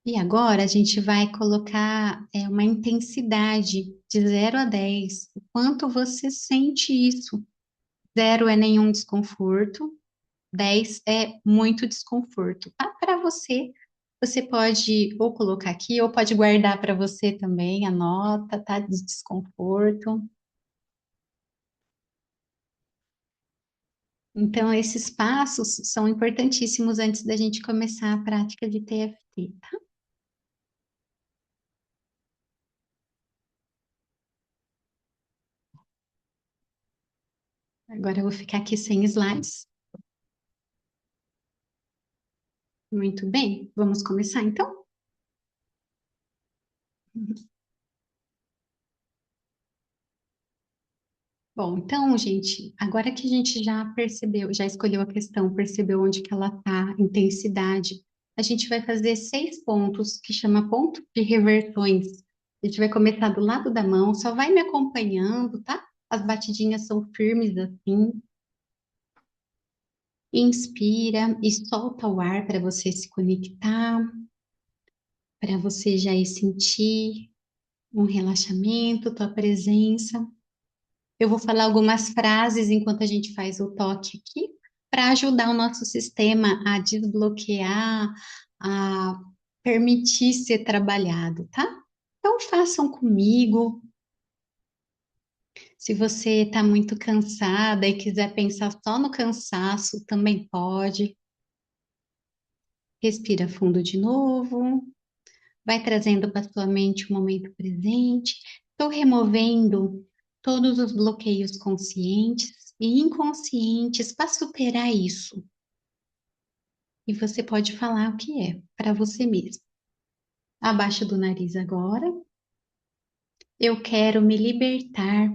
E agora a gente vai colocar uma intensidade de 0 a 10. O quanto você sente isso? 0 é nenhum desconforto, 10 é muito desconforto. Para você, você pode ou colocar aqui, ou pode guardar para você também, anota, tá? De desconforto. Então, esses passos são importantíssimos antes da gente começar a prática de TFT, tá? Agora eu vou ficar aqui sem slides. Muito bem, vamos começar então? Bom, então, gente, agora que a gente já percebeu, já escolheu a questão, percebeu onde que ela está, intensidade, a gente vai fazer 6 pontos, que chama ponto de reversões. A gente vai começar do lado da mão, só vai me acompanhando, tá? As batidinhas são firmes assim. Inspira e solta o ar para você se conectar, para você já ir sentir um relaxamento, tua presença. Eu vou falar algumas frases enquanto a gente faz o toque aqui, para ajudar o nosso sistema a desbloquear, a permitir ser trabalhado, tá? Então façam comigo. Se você está muito cansada e quiser pensar só no cansaço, também pode. Respira fundo de novo. Vai trazendo para sua mente o momento presente. Estou removendo todos os bloqueios conscientes e inconscientes para superar isso. E você pode falar o que é para você mesmo. Abaixo do nariz agora. Eu quero me libertar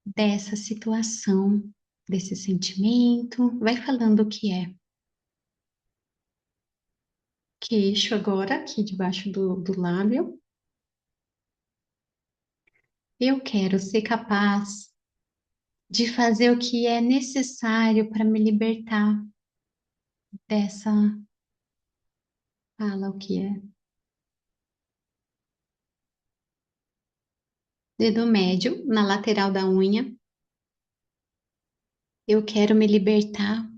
dessa situação, desse sentimento. Vai falando o que é. Queixo agora, aqui debaixo do lábio. Eu quero ser capaz de fazer o que é necessário para me libertar dessa. Fala o que é. Dedo médio na lateral da unha. Eu quero me libertar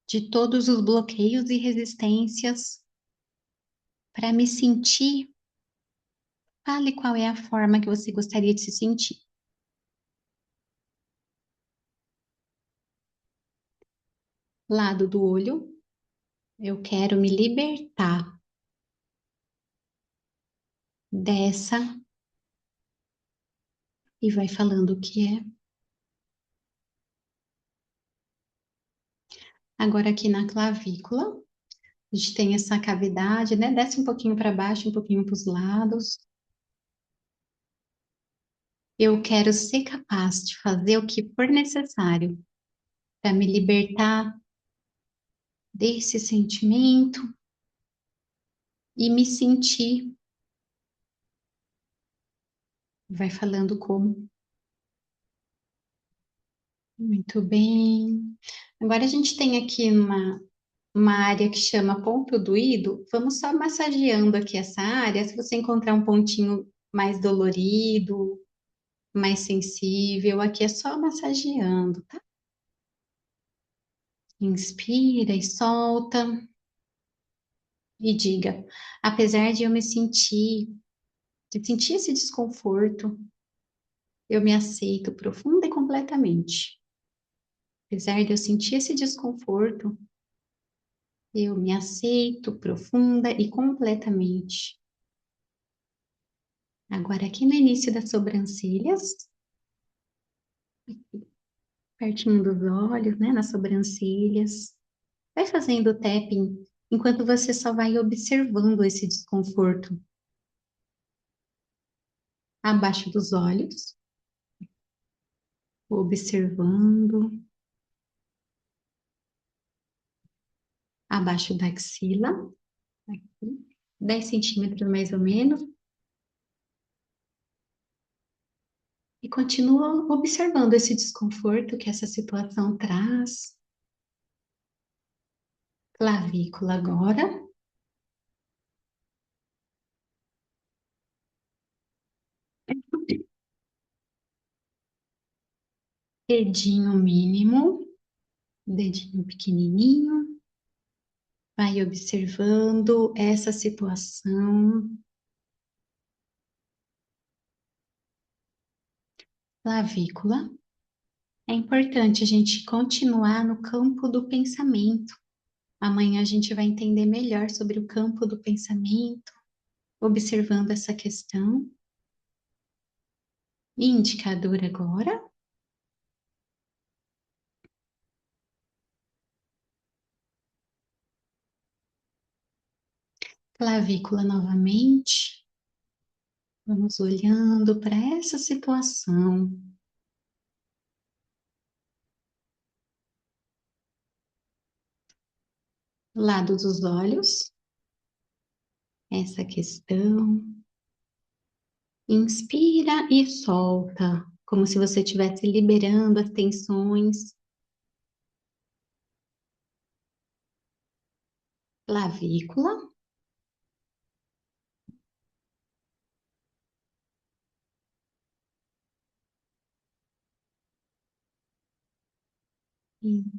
de todos os bloqueios e resistências para me sentir. Fale qual é a forma que você gostaria de se sentir. Lado do olho. Eu quero me libertar dessa. E vai falando o que é. Agora aqui na clavícula. A gente tem essa cavidade, né? Desce um pouquinho para baixo, um pouquinho para os lados. Eu quero ser capaz de fazer o que for necessário para me libertar desse sentimento e me sentir. Vai falando como. Muito bem. Agora a gente tem aqui uma área que chama ponto doído. Vamos só massageando aqui essa área. Se você encontrar um pontinho mais dolorido, mais sensível, aqui é só massageando, tá? Inspira e solta e diga: apesar de eu de sentir esse desconforto, eu me aceito profunda e completamente. Apesar de eu sentir esse desconforto, eu me aceito profunda e completamente. Agora, aqui no início das sobrancelhas, pertinho dos olhos, né, nas sobrancelhas, vai fazendo o tapping enquanto você só vai observando esse desconforto. Abaixo dos olhos, observando. abaixo da axila, aqui, 10 centímetros mais ou menos, e continua observando esse desconforto que essa situação traz. Clavícula agora, dedinho mínimo, dedinho pequenininho, vai observando essa situação. Clavícula. É importante a gente continuar no campo do pensamento. Amanhã a gente vai entender melhor sobre o campo do pensamento, observando essa questão. Indicador agora. Clavícula novamente. Vamos olhando para essa situação. Lado dos olhos. Essa questão. Inspira e solta, como se você estivesse liberando as tensões. Clavícula.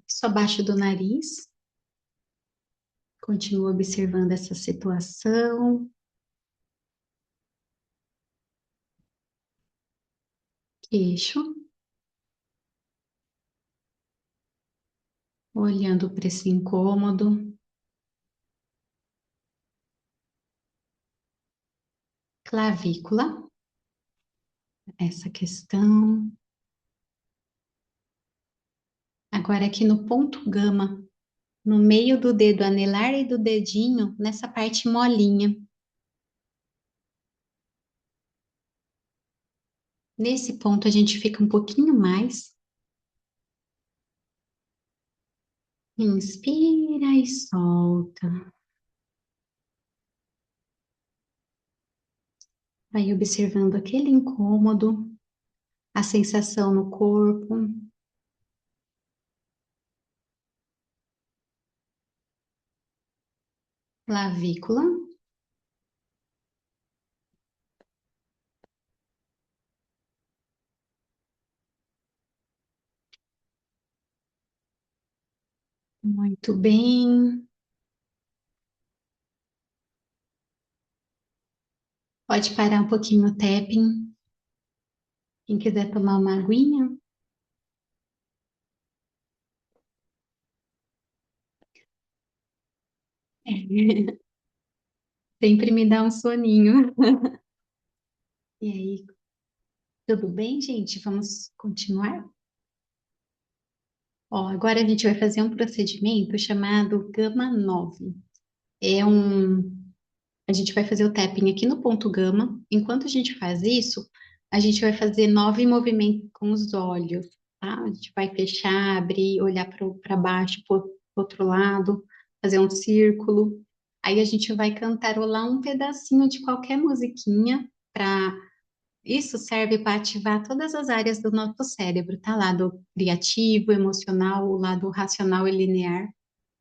Isso abaixo do nariz. Continua observando essa situação. Queixo. Olhando para esse incômodo. Clavícula. Essa questão. Agora aqui no ponto gama, no meio do dedo anelar e do dedinho, nessa parte molinha. Nesse ponto a gente fica um pouquinho mais. Inspira e solta. Vai observando aquele incômodo, a sensação no corpo. Clavícula. Muito bem. Pode parar um pouquinho o tapping. Quem quiser tomar uma aguinha. Sempre me dá um soninho. E aí, tudo bem, gente? Vamos continuar? Ó, agora a gente vai fazer um procedimento chamado Gama 9. É um A gente vai fazer o tapping aqui no ponto gama. Enquanto a gente faz isso, a gente vai fazer 9 movimentos com os olhos, tá? A gente vai fechar, abrir, olhar para baixo, para o outro lado, fazer um círculo. Aí a gente vai cantarolar um pedacinho de qualquer musiquinha para isso serve para ativar todas as áreas do nosso cérebro, tá? Lado criativo, emocional, o lado racional e linear.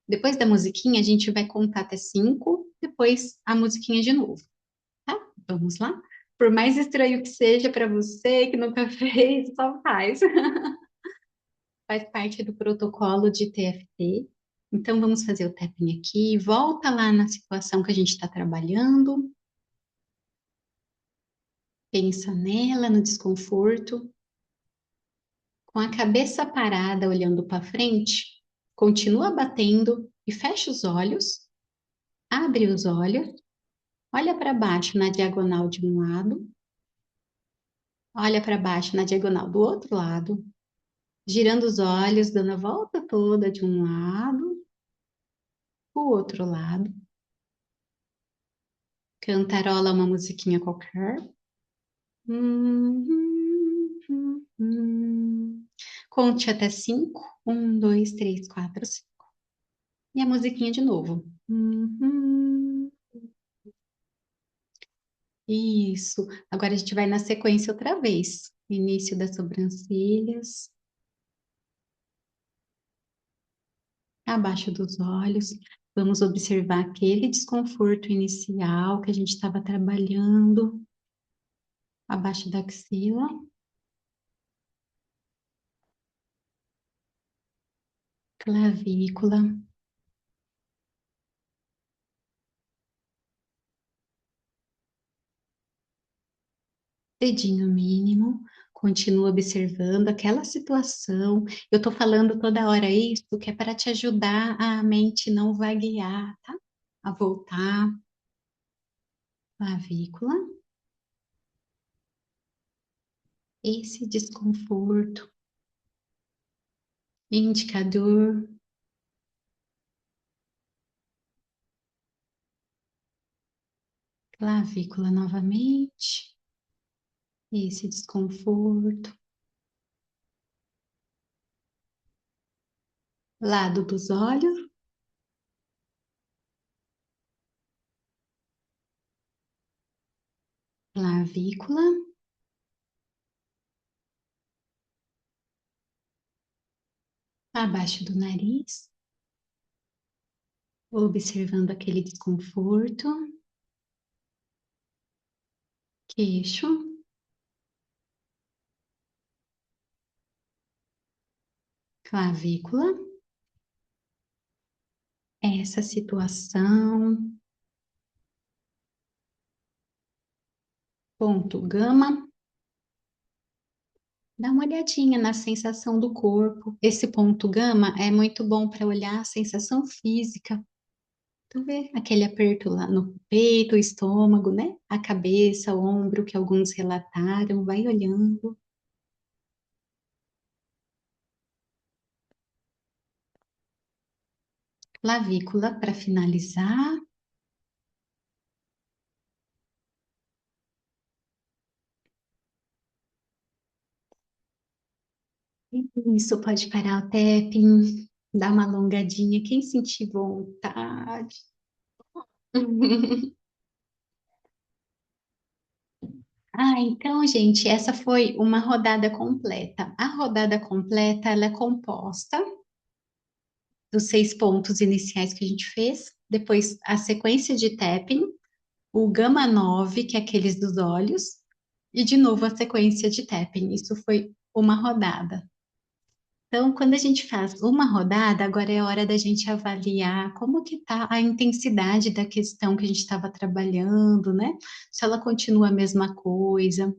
Depois da musiquinha, a gente vai contar até 5, depois a musiquinha de novo, tá? Vamos lá? Por mais estranho que seja para você, que nunca fez, só faz. Faz parte do protocolo de TFT. Então, vamos fazer o tapping aqui. Volta lá na situação que a gente está trabalhando. Pensa nela, no desconforto. Com a cabeça parada, olhando para frente, continua batendo e fecha os olhos. Abre os olhos. Olha para baixo na diagonal de um lado, olha para baixo na diagonal do outro lado, girando os olhos, dando a volta toda de um lado, o outro lado. Cantarola uma musiquinha qualquer. Conte até 5. 1, 2, 3, 4, 5. E a musiquinha de novo. Uhum. Isso. Agora a gente vai na sequência outra vez. Início das sobrancelhas, abaixo dos olhos. Vamos observar aquele desconforto inicial que a gente estava trabalhando, abaixo da axila, clavícula, dedinho mínimo. Continua observando aquela situação. Eu estou falando toda hora isso, que é para te ajudar a mente não vaguear, tá? A voltar, clavícula, esse desconforto, indicador, clavícula novamente, esse desconforto, lado dos olhos, clavícula, abaixo do nariz, observando aquele desconforto, queixo, clavícula, essa situação, ponto gama. Dá uma olhadinha na sensação do corpo. Esse ponto gama é muito bom para olhar a sensação física. Tu vê aquele aperto lá no peito, estômago, né? A cabeça, o ombro, que alguns relataram. Vai olhando. Clavícula para finalizar. Isso pode parar o tapping, dar uma alongadinha, quem sentir vontade. Ah, então, gente, essa foi uma rodada completa. A rodada completa, ela é composta dos 6 pontos iniciais que a gente fez, depois a sequência de tapping, o gama 9 que é aqueles dos olhos, e de novo a sequência de tapping. Isso foi uma rodada. Então, quando a gente faz uma rodada, agora é hora da gente avaliar como que está a intensidade da questão que a gente estava trabalhando, né? Se ela continua a mesma coisa,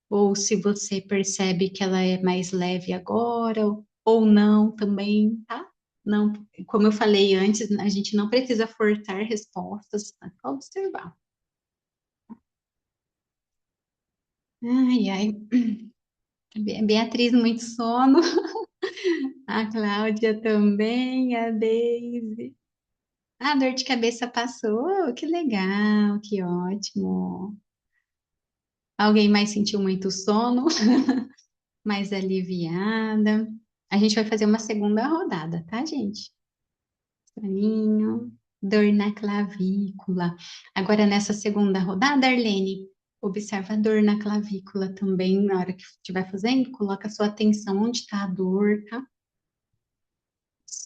ou se você percebe que ela é mais leve agora, ou não também, tá? Não, como eu falei antes, a gente não precisa forçar respostas, é só observar. Ai, ai, Beatriz, muito sono, a Cláudia também, a Deise. A dor de cabeça passou, que legal, que ótimo. Alguém mais sentiu muito sono, mais aliviada? A gente vai fazer uma segunda rodada, tá, gente? Soninho, dor na clavícula. Agora, nessa segunda rodada, Arlene, observa a dor na clavícula também. Na hora que estiver fazendo, coloca a sua atenção onde está a dor, tá?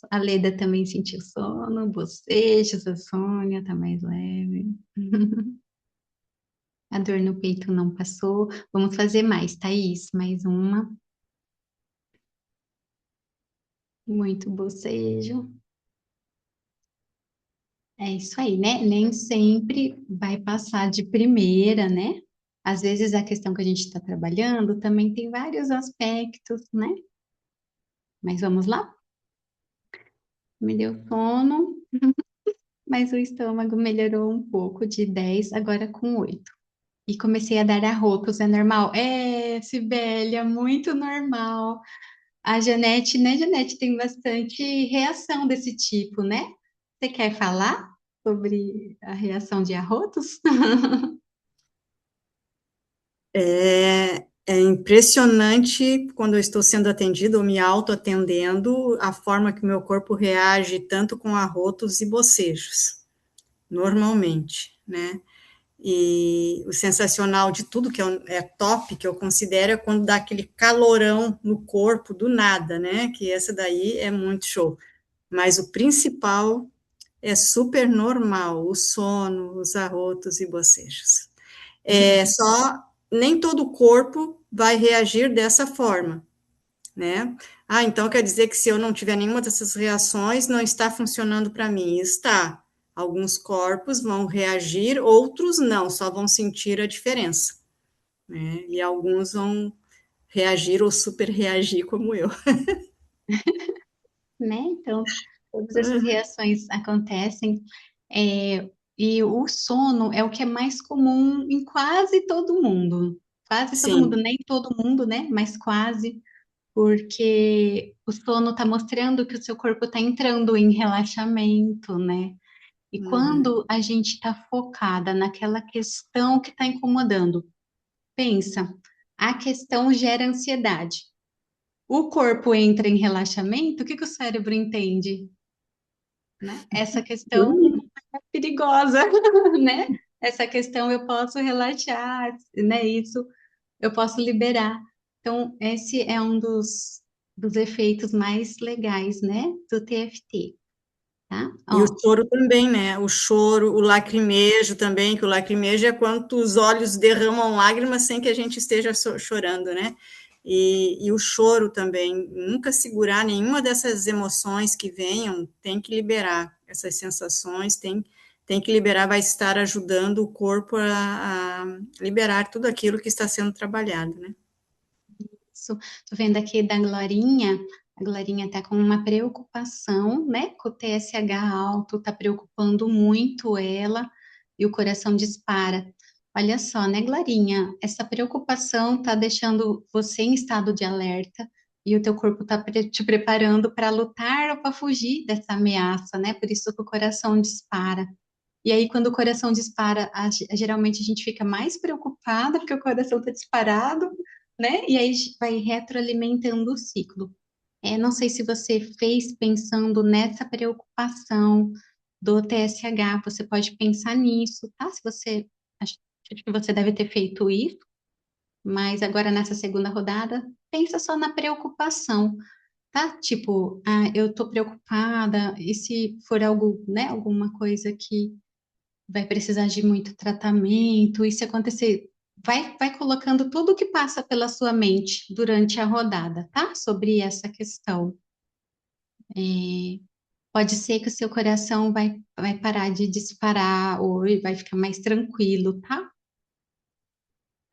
A Leda também sentiu sono, bocejos, a Sônia tá mais leve. A dor no peito não passou. Vamos fazer mais, Thaís. Mais uma. Muito bocejo. É isso aí, né? Nem sempre vai passar de primeira, né? Às vezes a questão que a gente está trabalhando também tem vários aspectos, né? Mas vamos lá? Me deu sono, mas o estômago melhorou um pouco de 10, agora com 8. E comecei a dar arrotos, é normal? É, Sibélia, muito normal. A Janete, né, Janete, tem bastante reação desse tipo, né? Você quer falar sobre a reação de arrotos? É impressionante quando eu estou sendo atendida ou me autoatendendo, a forma que o meu corpo reage tanto com arrotos e bocejos, normalmente, né? E o sensacional de tudo que é top, que eu considero, é quando dá aquele calorão no corpo do nada, né? Que essa daí é muito show. Mas o principal é super normal, o sono, os arrotos e bocejos. É só nem todo o corpo vai reagir dessa forma, né? Ah, então quer dizer que se eu não tiver nenhuma dessas reações, não está funcionando para mim. Está. Alguns corpos vão reagir, outros não, só vão sentir a diferença, né? E alguns vão reagir ou super reagir como eu. Né? Então, todas essas reações acontecem, e o sono é o que é mais comum em quase todo mundo. Quase todo mundo, Sim. nem todo mundo, né? Mas quase, porque o sono está mostrando que o seu corpo está entrando em relaxamento, né? E Uhum. quando a gente está focada naquela questão que está incomodando, pensa, a questão gera ansiedade. O corpo entra em relaxamento, o que que o cérebro entende? Né? Essa questão Dormir. é perigosa, né? Essa questão eu posso relaxar, né? Isso eu posso liberar. Então, esse é um dos efeitos mais legais, né, do TFT, tá? E o Ó, choro também, né? O choro, o lacrimejo também, que o lacrimejo é quando os olhos derramam lágrimas sem que a gente esteja chorando, né? E o choro também, nunca segurar nenhuma dessas emoções que venham, tem que liberar essas sensações, tem que liberar, vai estar ajudando o corpo a liberar tudo aquilo que está sendo trabalhado, né? isso. Tô vendo aqui da Glorinha. A Glorinha tá com uma preocupação, né, com o TSH alto, tá preocupando muito ela e o coração dispara. Olha só, né, Glorinha? Essa preocupação tá deixando você em estado de alerta e o teu corpo tá te preparando para lutar ou para fugir dessa ameaça, né? Por isso que o coração dispara. E aí, quando o coração dispara, geralmente a gente fica mais preocupada porque o coração está disparado, né? E aí vai retroalimentando o ciclo. Não sei se você fez pensando nessa preocupação do TSH, você pode pensar nisso, tá? Se você, acho que você deve ter feito isso, mas agora nessa segunda rodada, pensa só na preocupação, tá? Tipo, eu tô preocupada, e se for algo, né, alguma coisa que vai precisar de muito tratamento, e se acontecer, vai colocando tudo o que passa pela sua mente durante a rodada, tá? Sobre essa questão. É, pode ser que o seu coração vai parar de disparar ou vai ficar mais tranquilo, tá?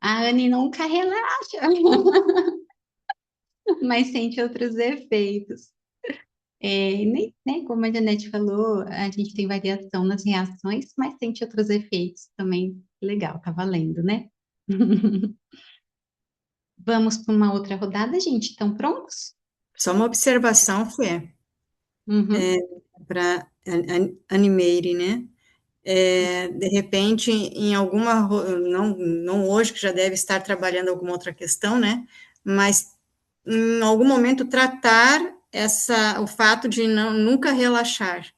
A Anne nunca relaxa, mas sente outros efeitos. Nem, né, como a Janete falou, a gente tem variação nas reações, mas sente outros efeitos também. Legal, tá valendo, né? Vamos para uma outra rodada, gente? Estão prontos? Só uma observação, Fê, Uhum. para animere, né? De repente, em alguma, não hoje, que já deve estar trabalhando alguma outra questão, né? Mas em algum momento tratar o fato de nunca relaxar,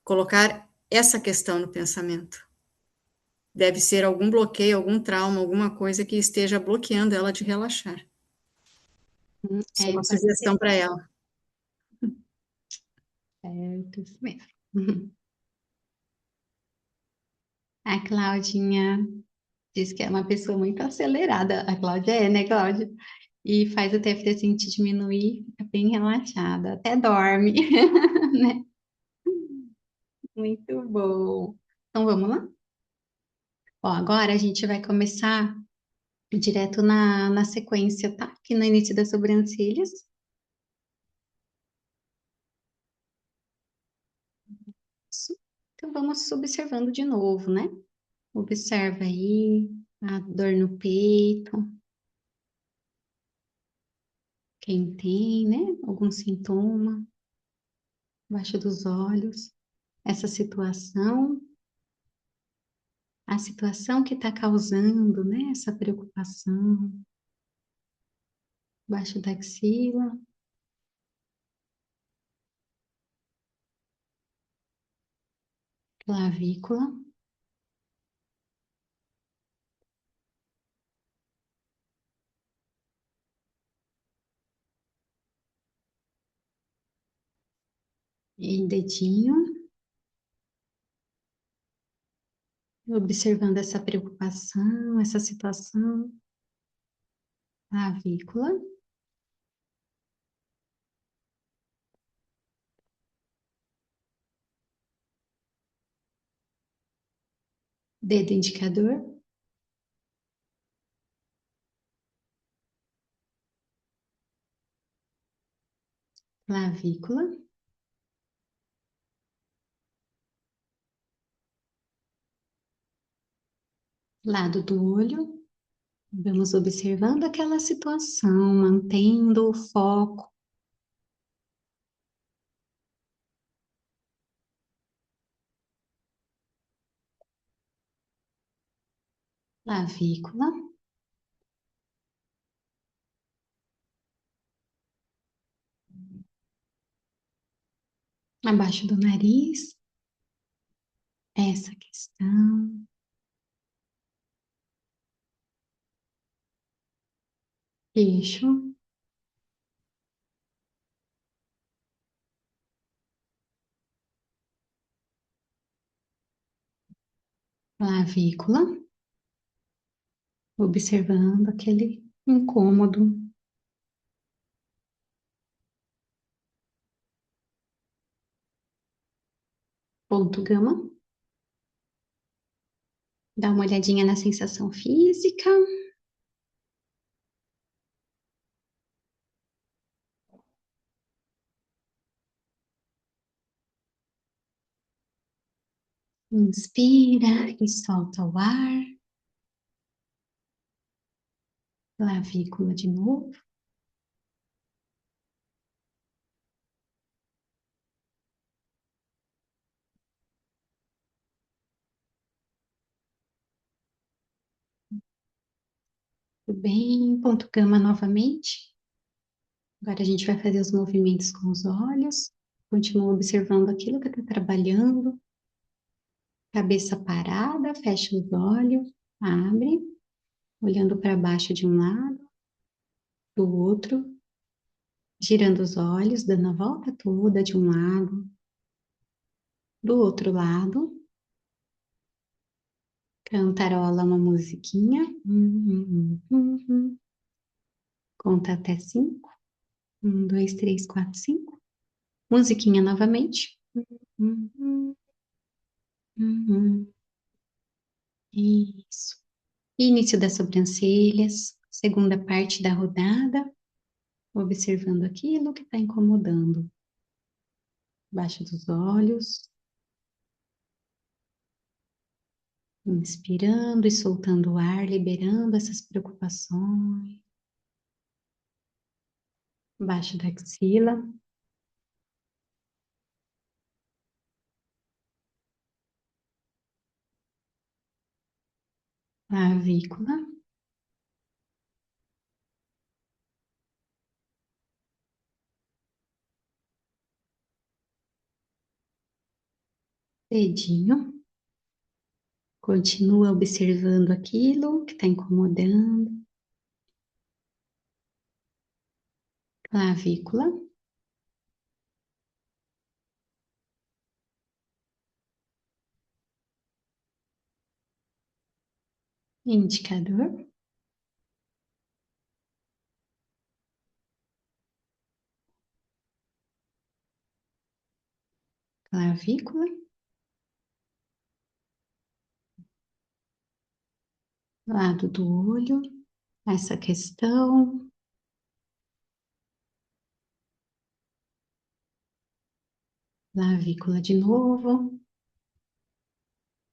colocar essa questão no pensamento. Deve ser algum bloqueio, algum trauma, alguma coisa que esteja bloqueando ela de relaxar. Só uma Pode ser sugestão para ela. certo, isso mesmo. Uhum. A Claudinha diz que é uma pessoa muito acelerada. A Cláudia né, Cláudia? E faz o TFT sentir diminuir, fica bem relaxada, até dorme, né? Muito bom. Então vamos lá? Ó, agora a gente vai começar direto na sequência, tá? Aqui no início das sobrancelhas. Isso. Então vamos observando de novo, né? Observa aí a dor no peito, quem tem, né? Algum sintoma embaixo dos olhos. Essa situação, a situação que está causando, né, essa preocupação. Baixo da axila, clavícula, e dedinho, observando essa preocupação, essa situação, clavícula, dedo indicador, clavícula, lado do olho. Vamos observando aquela situação, mantendo o foco, clavícula, abaixo do nariz, essa questão, queixo, clavícula, observando aquele incômodo, ponto gama, dá uma olhadinha na sensação física, inspira e solta o ar, clavícula de novo, tudo bem, ponto gama novamente. Agora a gente vai fazer os movimentos com os olhos, continua observando aquilo que está trabalhando, cabeça parada, fecha os olhos, abre, olhando para baixo de um lado, do outro, girando os olhos, dando a volta toda de um lado, do outro lado, cantarola uma musiquinha, conta até 5, 2, 3, 4, 5, musiquinha novamente, hum, hum, hum. Isso. Início das sobrancelhas, segunda parte da rodada, observando aquilo que está incomodando. Baixo dos olhos, inspirando e soltando o ar, liberando essas preocupações. Baixo da axila, clavícula, dedinho. Continua observando aquilo que está incomodando. Clavícula, indicador, clavícula, lado do olho, essa questão, clavícula de novo,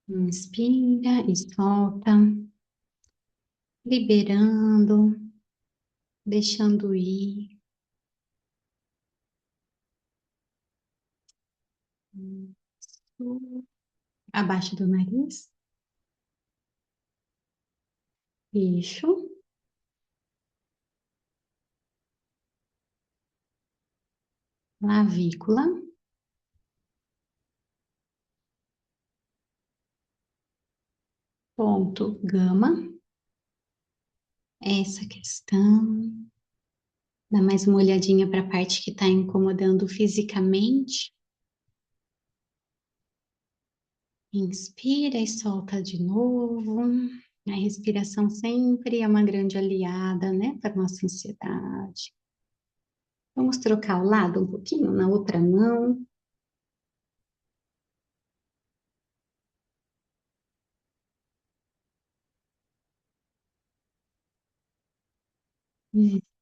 inspira e solta, liberando, deixando ir. Abaixo do nariz, Eixo, clavícula, ponto gama, essa questão. Dá mais uma olhadinha para a parte que está incomodando fisicamente. Inspira e solta de novo. A respiração sempre é uma grande aliada, né, para nossa ansiedade. Vamos trocar o lado um pouquinho na outra mão.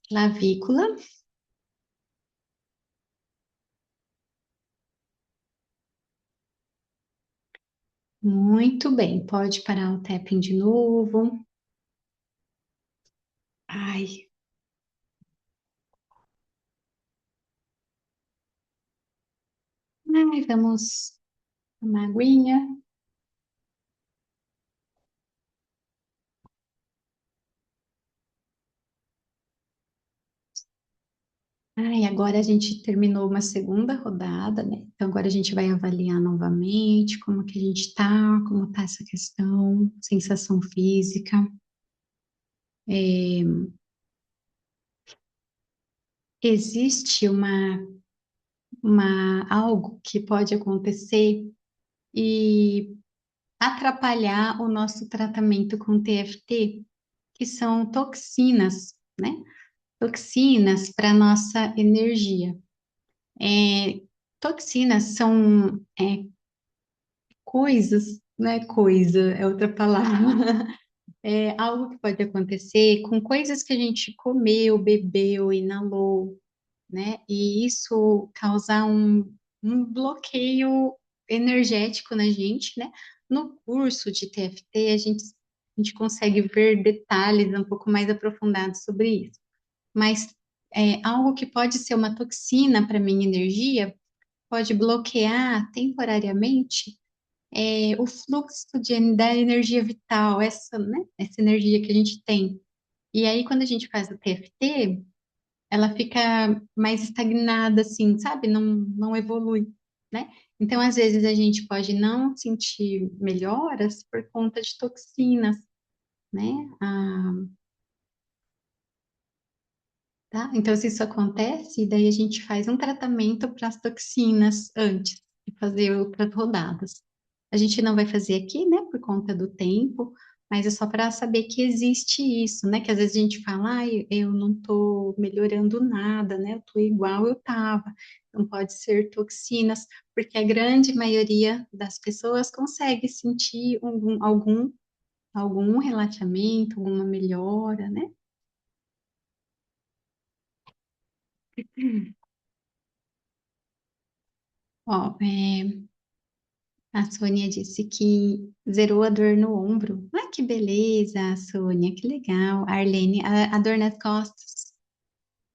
Clavícula. Muito bem. Pode parar o tapping de novo. Ai, ai, vamos tomar aguinha. Ai, agora a gente terminou uma segunda rodada, né? Então agora a gente vai avaliar novamente como que a gente tá, como tá essa questão, sensação física. É, existe algo que pode acontecer e atrapalhar o nosso tratamento com TFT, que são toxinas, né? Toxinas para nossa energia. É, toxinas são coisas, não é coisa, é outra palavra. É algo que pode acontecer com coisas que a gente comeu, bebeu, inalou, né? E isso causar um bloqueio energético na gente, né? No curso de TFT, a gente consegue ver detalhes um pouco mais aprofundados sobre isso. Mas algo que pode ser uma toxina para minha energia pode bloquear temporariamente o fluxo da energia vital, essa, né, essa energia que a gente tem. E aí, quando a gente faz o TFT, ela fica mais estagnada, assim, sabe? Não evolui, né? Então, às vezes, a gente pode não sentir melhoras por conta de toxinas, né? Ah, tá? Então, se isso acontece, daí a gente faz um tratamento para as toxinas antes de fazer outras rodadas. A gente não vai fazer aqui, né, por conta do tempo, mas é só para saber que existe isso, né? Que às vezes a gente fala, ai, eu não estou melhorando nada, né? Eu estou igual eu estava. Não pode ser toxinas, porque a grande maioria das pessoas consegue sentir algum relaxamento, alguma melhora, né? Ó, a Sônia disse que zerou a dor no ombro. Ah, que beleza, Sônia, que legal. A Arlene, a dor nas costas,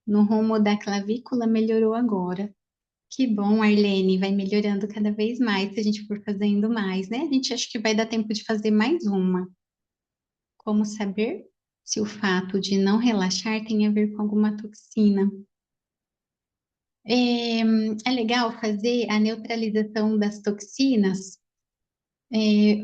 no rumo da clavícula, melhorou agora. Que bom, Arlene, vai melhorando cada vez mais se a gente for fazendo mais, né? A gente acha que vai dar tempo de fazer mais uma. Como saber se o fato de não relaxar tem a ver com alguma toxina? É, é legal fazer a neutralização das toxinas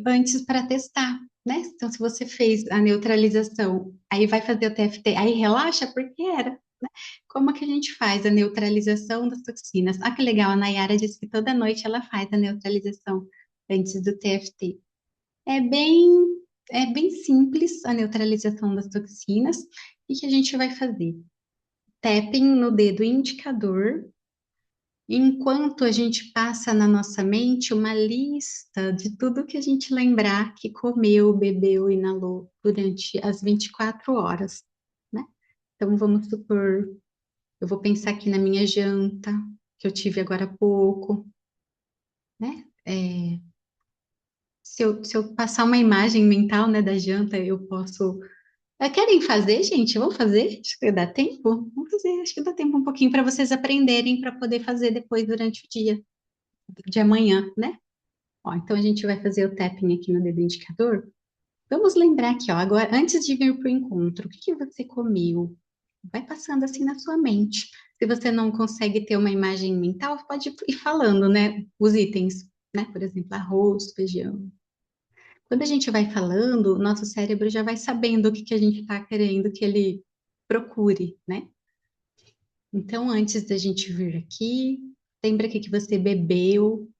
antes para testar, né? Então, se você fez a neutralização, aí vai fazer o TFT, aí relaxa porque era, né? Como que a gente faz a neutralização das toxinas? Ah, que legal, a Nayara disse que toda noite ela faz a neutralização antes do TFT. É bem, é bem simples a neutralização das toxinas. O que a gente vai fazer? Tapping no dedo indicador enquanto a gente passa na nossa mente uma lista de tudo que a gente lembrar que comeu, bebeu, inalou durante as 24 horas, né? Então, vamos supor, eu vou pensar aqui na minha janta, que eu tive agora há pouco, né? Se eu passar uma imagem mental, né, da janta, eu posso. Querem fazer, gente? Vamos fazer? Acho que dá tempo? Vamos fazer, acho que dá tempo um pouquinho para vocês aprenderem para poder fazer depois durante o dia de amanhã, né? Ó, então a gente vai fazer o tapping aqui no dedo indicador Vamos lembrar aqui, ó, agora, antes de vir para o encontro, o que que você comeu? Vai passando assim na sua mente. Se você não consegue ter uma imagem mental, pode ir falando, né? Os itens, né? Por exemplo, arroz, feijão. Quando a gente vai falando, o nosso cérebro já vai sabendo o que que a gente está querendo que ele procure, né? Então, antes da gente vir aqui, lembra o que que você bebeu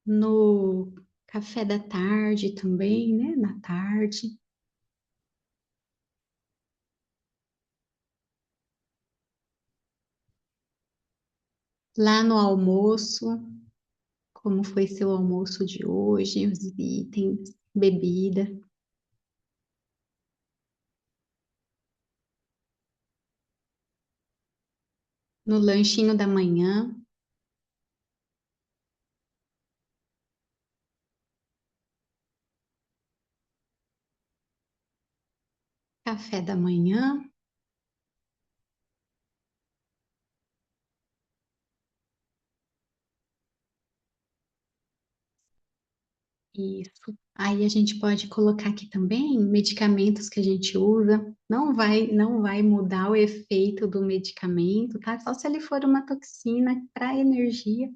no café da tarde também, né? Na tarde. Lá no almoço, como foi seu almoço de hoje, os itens, bebida. No lanchinho da manhã, café da manhã, isso. Aí a gente pode colocar aqui também medicamentos que a gente usa. Não vai mudar o efeito do medicamento, tá? Só se ele for uma toxina para energia,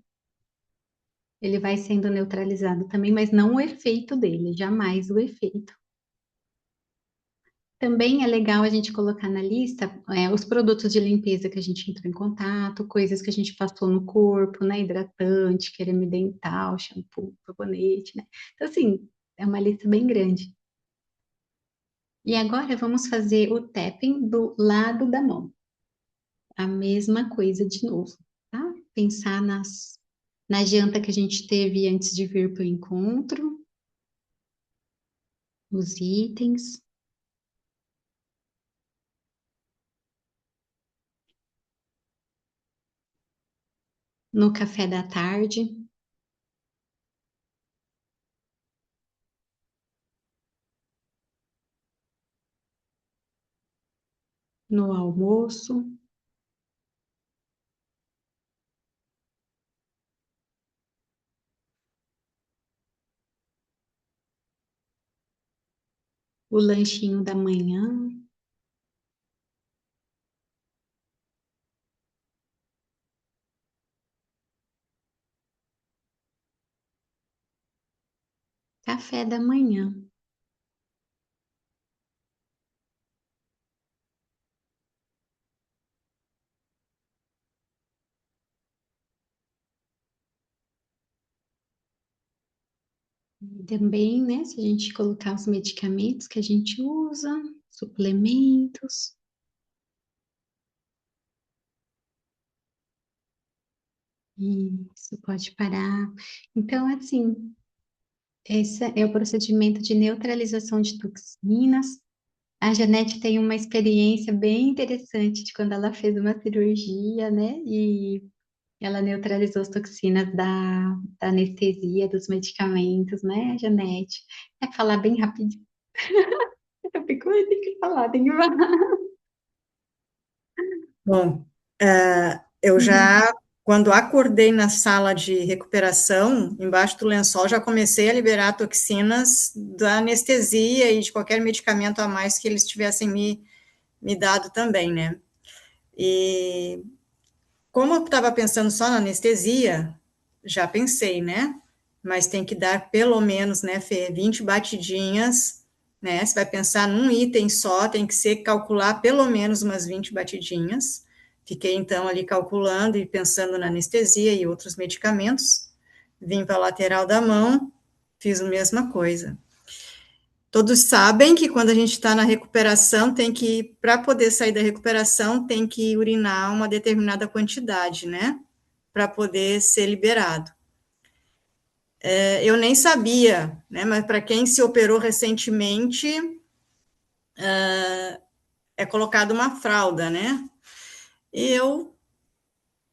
ele vai sendo neutralizado também, mas não o efeito dele, jamais o efeito. Também é legal a gente colocar na lista, os produtos de limpeza que a gente entrou em contato, coisas que a gente passou no corpo, né? Hidratante, creme dental, shampoo, sabonete, né? Então, assim, é uma lista bem grande. E agora vamos fazer o tapping do lado da mão. A mesma coisa de novo, tá? Pensar na janta que a gente teve antes de vir para o encontro, os itens, no café da tarde, no almoço, o lanchinho da manhã, café da manhã. E também, né, se a gente colocar os medicamentos que a gente usa, suplementos, isso pode parar. Então, assim, esse é o procedimento de neutralização de toxinas. A Janete tem uma experiência bem interessante de quando ela fez uma cirurgia, né? E ela neutralizou as toxinas da anestesia, dos medicamentos, né, Janete? Quer falar bem rapidinho? Eu fico, "Ai, tem que falar, tem que falar." Bom, eu já, quando acordei na sala de recuperação, embaixo do lençol, já comecei a liberar toxinas da anestesia e de qualquer medicamento a mais que eles tivessem me dado também, né? E como eu estava pensando só na anestesia, já pensei, né? Mas tem que dar pelo menos, né, Fê, 20 batidinhas, né? Você vai pensar num item só, tem que ser calcular pelo menos umas 20 batidinhas. Fiquei então ali calculando e pensando na anestesia e outros medicamentos. Vim para a lateral da mão, fiz a mesma coisa. Todos sabem que quando a gente está na recuperação, tem que, para poder sair da recuperação, tem que urinar uma determinada quantidade, né? Para poder ser liberado. Eu nem sabia, né? Mas para quem se operou recentemente, é colocado uma fralda, né? E eu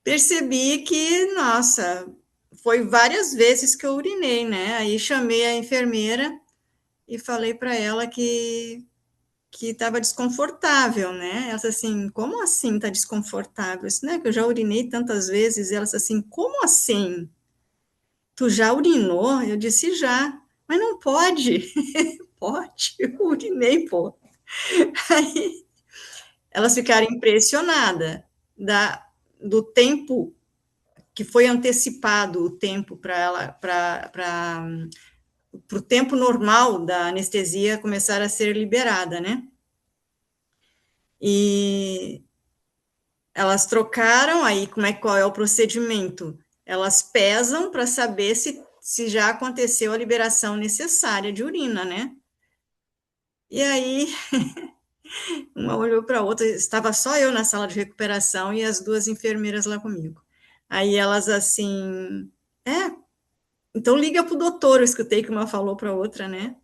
percebi que, nossa, foi várias vezes que eu urinei, né? Aí chamei a enfermeira e falei para ela que estava desconfortável, né? Ela disse assim, como assim está desconfortável? Isso, né? Que eu já urinei tantas vezes. E ela disse assim, como assim? tu já urinou? Eu disse, já. Mas não pode. Pode, eu urinei, pô. Aí elas ficaram impressionadas do tempo que foi antecipado, o tempo para ela, para o tempo normal da anestesia começar a ser liberada, né? E elas trocaram, aí qual é o procedimento? Elas pesam para saber se já aconteceu a liberação necessária de urina, né? E aí, uma olhou para a outra, estava só eu na sala de recuperação e as duas enfermeiras lá comigo. Aí elas assim, então liga para o doutor, eu escutei que uma falou para a outra, né?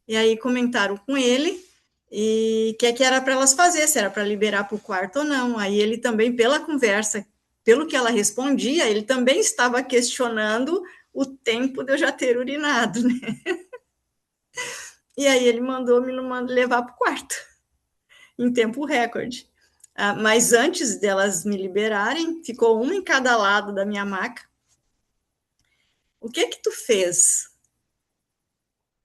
E aí comentaram com ele e que era para elas fazer, se era para liberar para o quarto ou não. Aí ele também, pela conversa, pelo que ela respondia, ele também estava questionando o tempo de eu já ter urinado, né? E aí ele mandou me levar para o quarto, em tempo recorde. Mas antes delas me liberarem, ficou uma em cada lado da minha maca. O que tu fez?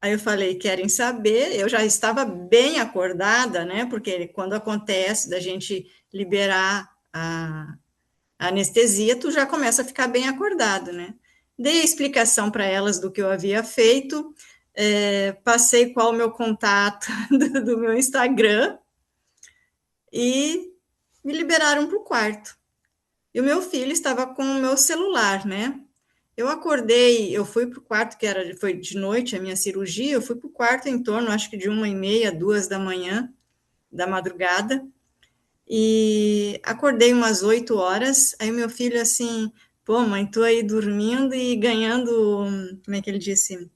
Aí eu falei, querem saber? Eu já estava bem acordada, né? Porque quando acontece da gente liberar a anestesia, tu já começa a ficar bem acordado, né? Dei a explicação para elas do que eu havia feito, passei qual o meu contato do meu Instagram e me liberaram para o quarto. E o meu filho estava com o meu celular, né? Eu acordei, eu fui para o quarto, foi de noite a minha cirurgia, eu fui para o quarto em torno, acho que de 1h30, 2 da manhã, da madrugada, e acordei umas 8 horas, aí meu filho assim, pô, mãe, tô aí dormindo e ganhando, como é que ele disse?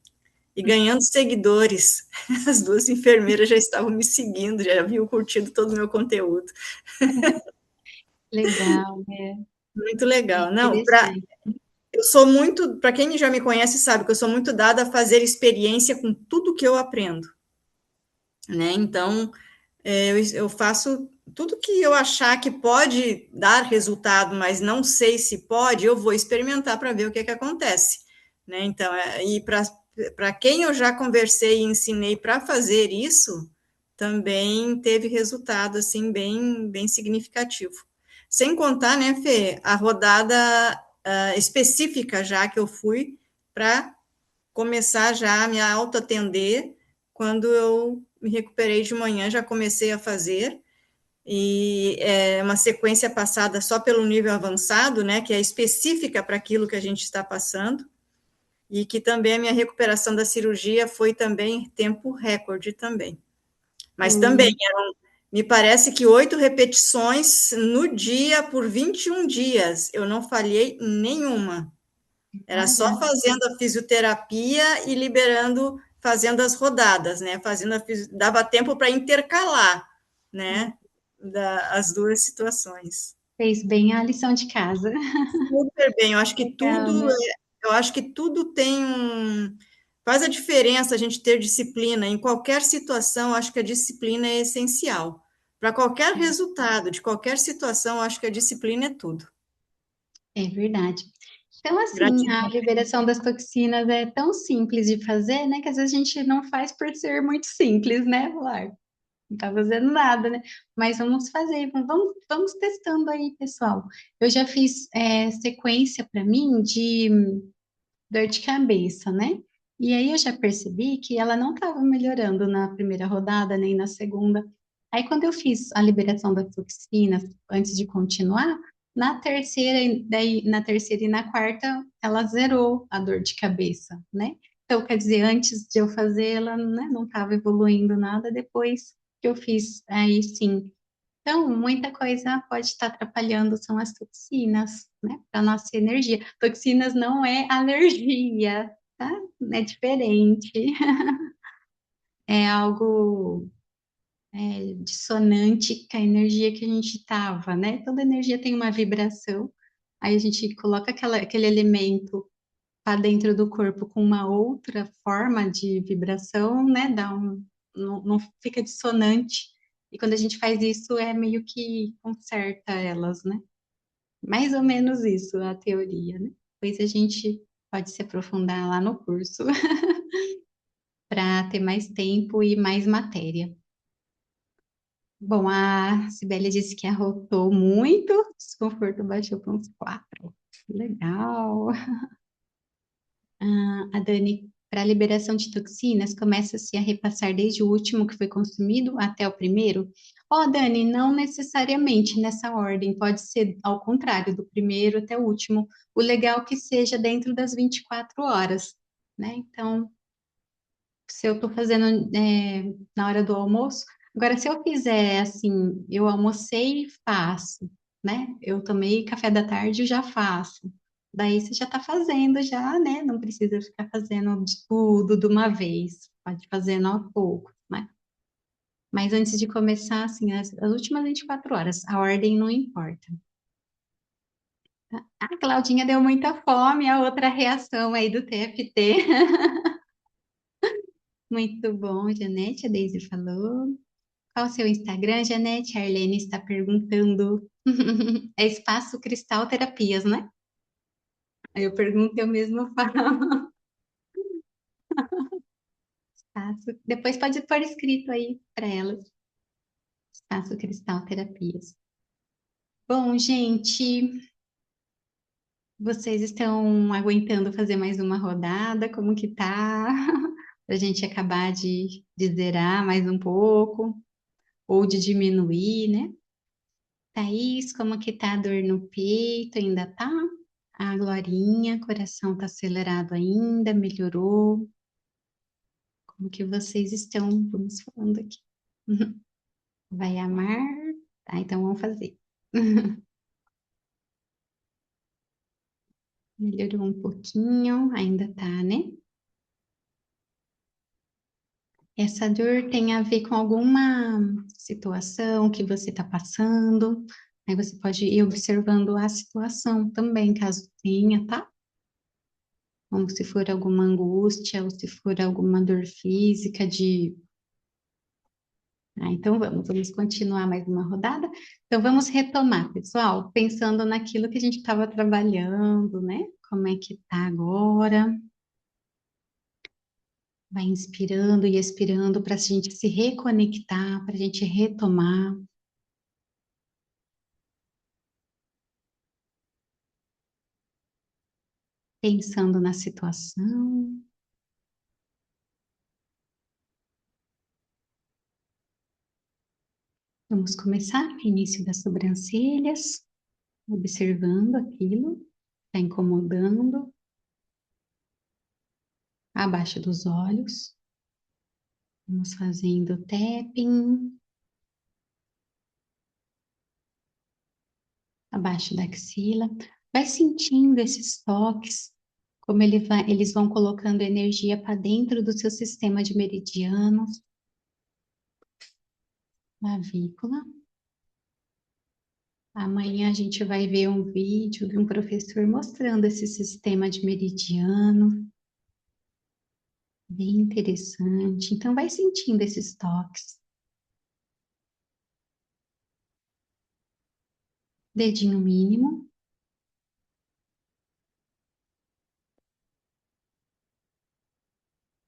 E ganhando seguidores. As duas enfermeiras já estavam me seguindo, já haviam curtido todo o meu conteúdo. Legal, é Muito legal. Não, interessante. eu sou muito, para quem já me conhece sabe que eu sou muito dada a fazer experiência com tudo que eu aprendo, né? Então, eu faço tudo que eu achar que pode dar resultado, mas não sei se pode, eu vou experimentar para ver o que acontece, né? Então, e para quem eu já conversei e ensinei para fazer isso, também teve resultado assim bem significativo. Sem contar, né, Fê, a rodada específica já que eu fui para começar já a me autoatender. Quando eu me recuperei de manhã, já comecei a fazer, e é uma sequência passada só pelo nível avançado, né, que é específica para aquilo que a gente está passando, e que também a minha recuperação da cirurgia foi também tempo recorde também. Mas também, Hum, me parece que 8 repetições no dia por 21 dias, eu não falhei nenhuma. Era só olha, fazendo a fisioterapia e liberando, fazendo as rodadas, né? Dava tempo para intercalar, né? As duas situações. fez bem a lição de casa. Super bem, Legal, né? eu acho que tudo faz a diferença a gente ter disciplina. Em qualquer situação, eu acho que a disciplina é essencial. Para qualquer resultado, de qualquer situação, eu acho que a disciplina é tudo. É verdade. Então, assim, Gratidão. a liberação das toxinas é tão simples de fazer, né? Que às vezes a gente não faz por ser muito simples, né? Lar? Não tá fazendo nada, né? Mas vamos fazer, vamos testando aí, pessoal. Eu já fiz sequência para mim de dor de cabeça, né? E aí eu já percebi que ela não estava melhorando na primeira rodada, nem na segunda. Aí quando eu fiz a liberação das toxinas antes de continuar, na terceira, na terceira e na quarta, ela zerou a dor de cabeça, né? Então, quer dizer, antes de eu fazer, ela, né, não estava evoluindo nada, depois que eu fiz, aí sim. Então, muita coisa pode estar atrapalhando, são as toxinas, né? Para nossa energia. Toxinas não é alergia, tá? É diferente. É algo dissonante com a energia que a gente estava, né? Toda energia tem uma vibração. Aí a gente coloca aquele elemento para dentro do corpo com uma outra forma de vibração, né? Não fica dissonante. E quando a gente faz isso, é meio que conserta elas, né? Mais ou menos isso, a teoria, né? Depois a gente pode se aprofundar lá no curso para ter mais tempo e mais matéria. Bom, a Cibele disse que arrotou muito, o desconforto baixou para uns 4. Legal. A Dani, para a liberação de toxinas, começa-se a repassar desde o último que foi consumido até o primeiro? Ó, Dani, não necessariamente nessa ordem, pode ser ao contrário, do primeiro até o último. O legal é que seja dentro das 24 horas, né? Então, se eu estou fazendo na hora do almoço. Agora, se eu fizer assim, eu almocei e faço, né? Eu tomei café da tarde e já faço. Daí você já está fazendo, já, né? Não precisa ficar fazendo de tudo de uma vez. Pode fazendo aos poucos, né? Mas antes de começar, assim, as últimas 24 horas, a ordem não importa. Tá? A Claudinha deu muita fome, a outra reação aí do TFT. Muito bom, Janete, a Daisy falou. Qual o seu Instagram, Janete? A Arlene está perguntando. É Espaço Cristal Terapias, né? Aí eu pergunto, eu mesma falo. Espaço. Depois pode pôr escrito aí para elas. Espaço Cristal Terapias. Bom, gente, vocês estão aguentando fazer mais uma rodada? Como que tá? Para a gente acabar de zerar mais um pouco, ou de diminuir, né? Thaís, como que tá a dor no peito? Ainda tá? A Glorinha, coração tá acelerado ainda, melhorou? Como que vocês estão? Vamos falando aqui. Vai amar? Tá, então vamos fazer. Melhorou um pouquinho, ainda tá, né? Essa dor tem a ver com alguma situação que você está passando. Aí você pode ir observando a situação também, caso tenha, tá? Como se for alguma angústia ou se for alguma dor física de. Então vamos continuar mais uma rodada. Então vamos retomar, pessoal, pensando naquilo que a gente estava trabalhando, né? Como é que tá agora? Vai inspirando e expirando para a gente se reconectar, para a gente retomar. Pensando na situação. Vamos começar início das sobrancelhas, observando aquilo que está incomodando, abaixo dos olhos. Vamos fazendo tapping, abaixo da axila. Vai sentindo esses toques, como eles vão colocando energia para dentro do seu sistema de meridianos, navícula. Amanhã a gente vai ver um vídeo de um professor mostrando esse sistema de meridiano, bem interessante. Então, vai sentindo esses toques. Dedinho mínimo,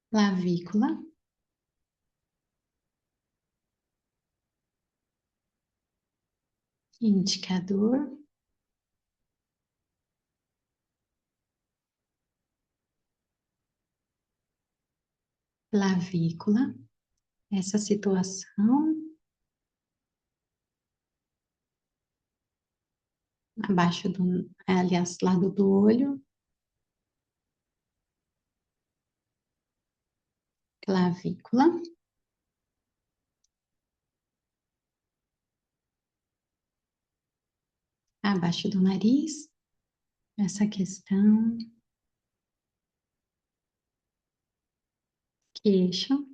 clavícula, indicador, clavícula. Essa situação, abaixo do, aliás, lado do olho, clavícula, abaixo do nariz, essa questão, queixo,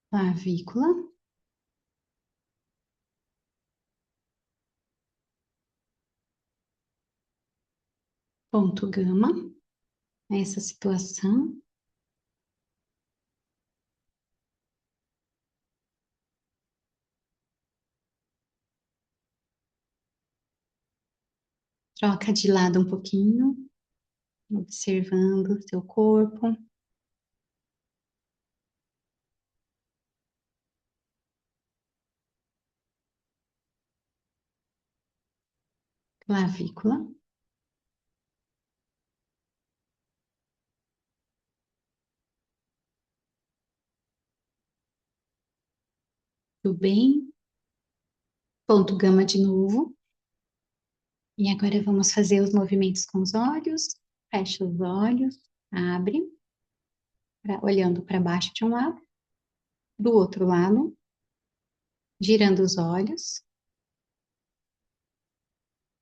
clavícula, ponto gama, essa situação, Troca de lado um pouquinho, observando o seu corpo, clavícula, tudo bem? Ponto gama de novo. E agora vamos fazer os movimentos com os olhos. Fecha os olhos, abre, olhando para baixo de um lado, do outro lado, girando os olhos,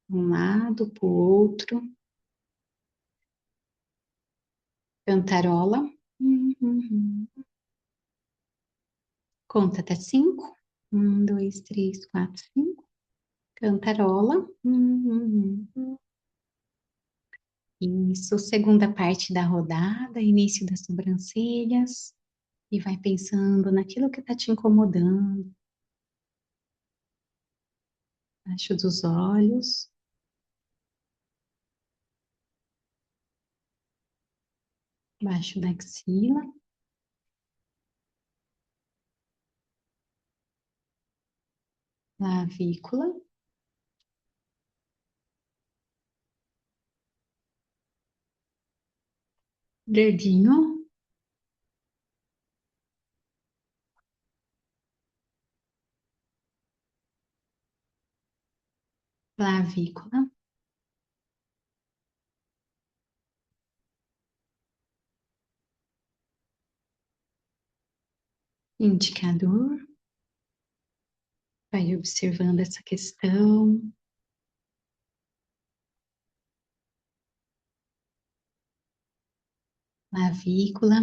um lado para o outro, cantarola. Uhum. Conta até 5. 1, 2, 3, 4, 5. Cantarola. Uhum. Isso, segunda parte da rodada, início das sobrancelhas. E vai pensando naquilo que está te incomodando, abaixo dos olhos, abaixo da axila, clavícula, dedinho, clavícula, indicador. Vai observando essa questão, clavícula,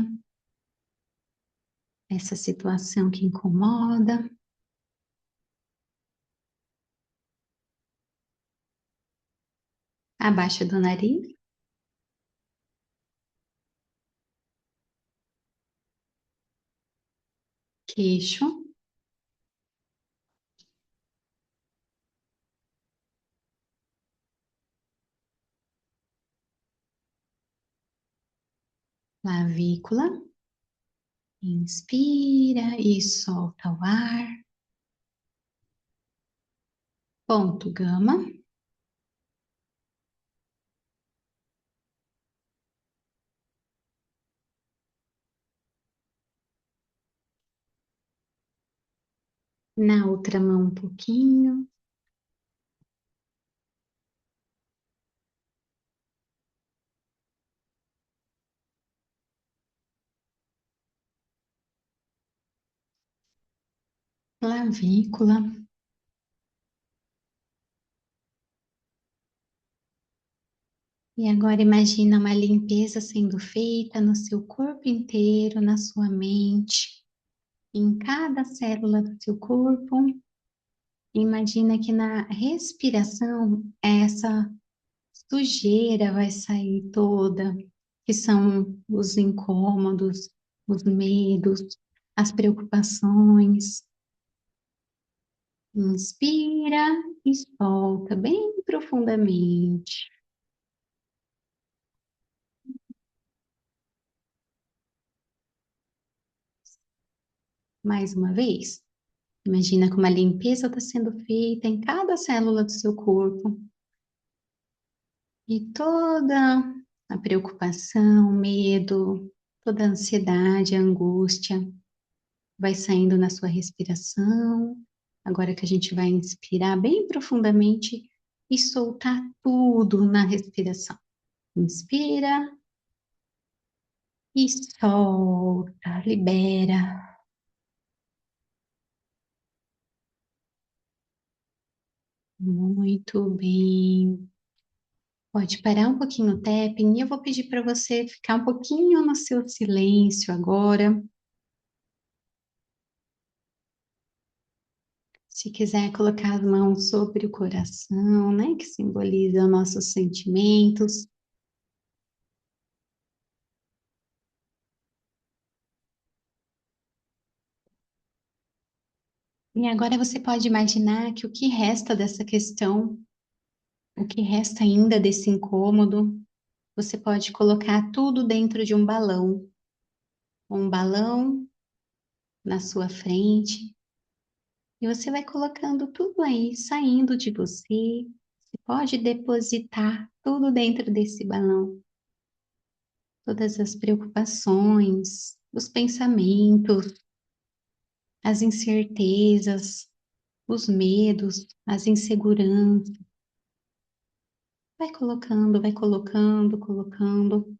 essa situação que incomoda, abaixo do nariz, queixo, clavícula. Inspira e solta o ar. Ponto gama. Na outra mão um pouquinho. Clavícula. E agora imagina uma limpeza sendo feita no seu corpo inteiro, na sua mente, em cada célula do seu corpo. Imagina que na respiração essa sujeira vai sair toda, que são os incômodos, os medos, as preocupações. Inspira e solta bem profundamente. Mais uma vez. Imagina como a limpeza está sendo feita em cada célula do seu corpo. E toda a preocupação, medo, toda a ansiedade, a angústia vai saindo na sua respiração. Agora que a gente vai inspirar bem profundamente e soltar tudo na respiração. Inspira e solta, libera. Muito bem. Pode parar um pouquinho o tapping e eu vou pedir para você ficar um pouquinho no seu silêncio agora. Se quiser colocar as mãos sobre o coração, né, que simboliza nossos sentimentos. E agora você pode imaginar que o que resta dessa questão O que resta ainda desse incômodo, você pode colocar tudo dentro de um balão. Um balão na sua frente. E você vai colocando tudo aí, saindo de você. Você pode depositar tudo dentro desse balão. Todas as preocupações, os pensamentos, as incertezas, os medos, as inseguranças. Vai colocando, vai colocando, colocando.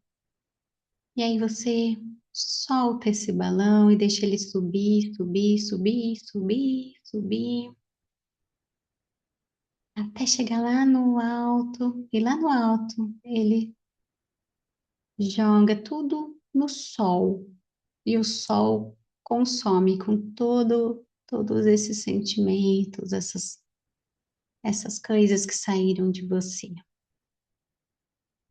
E aí você solta esse balão e deixa ele subir, subir, subir, subir, subir, até chegar lá no alto. E lá no alto ele joga tudo no sol. E o sol consome com todos esses sentimentos, essas coisas que saíram de você.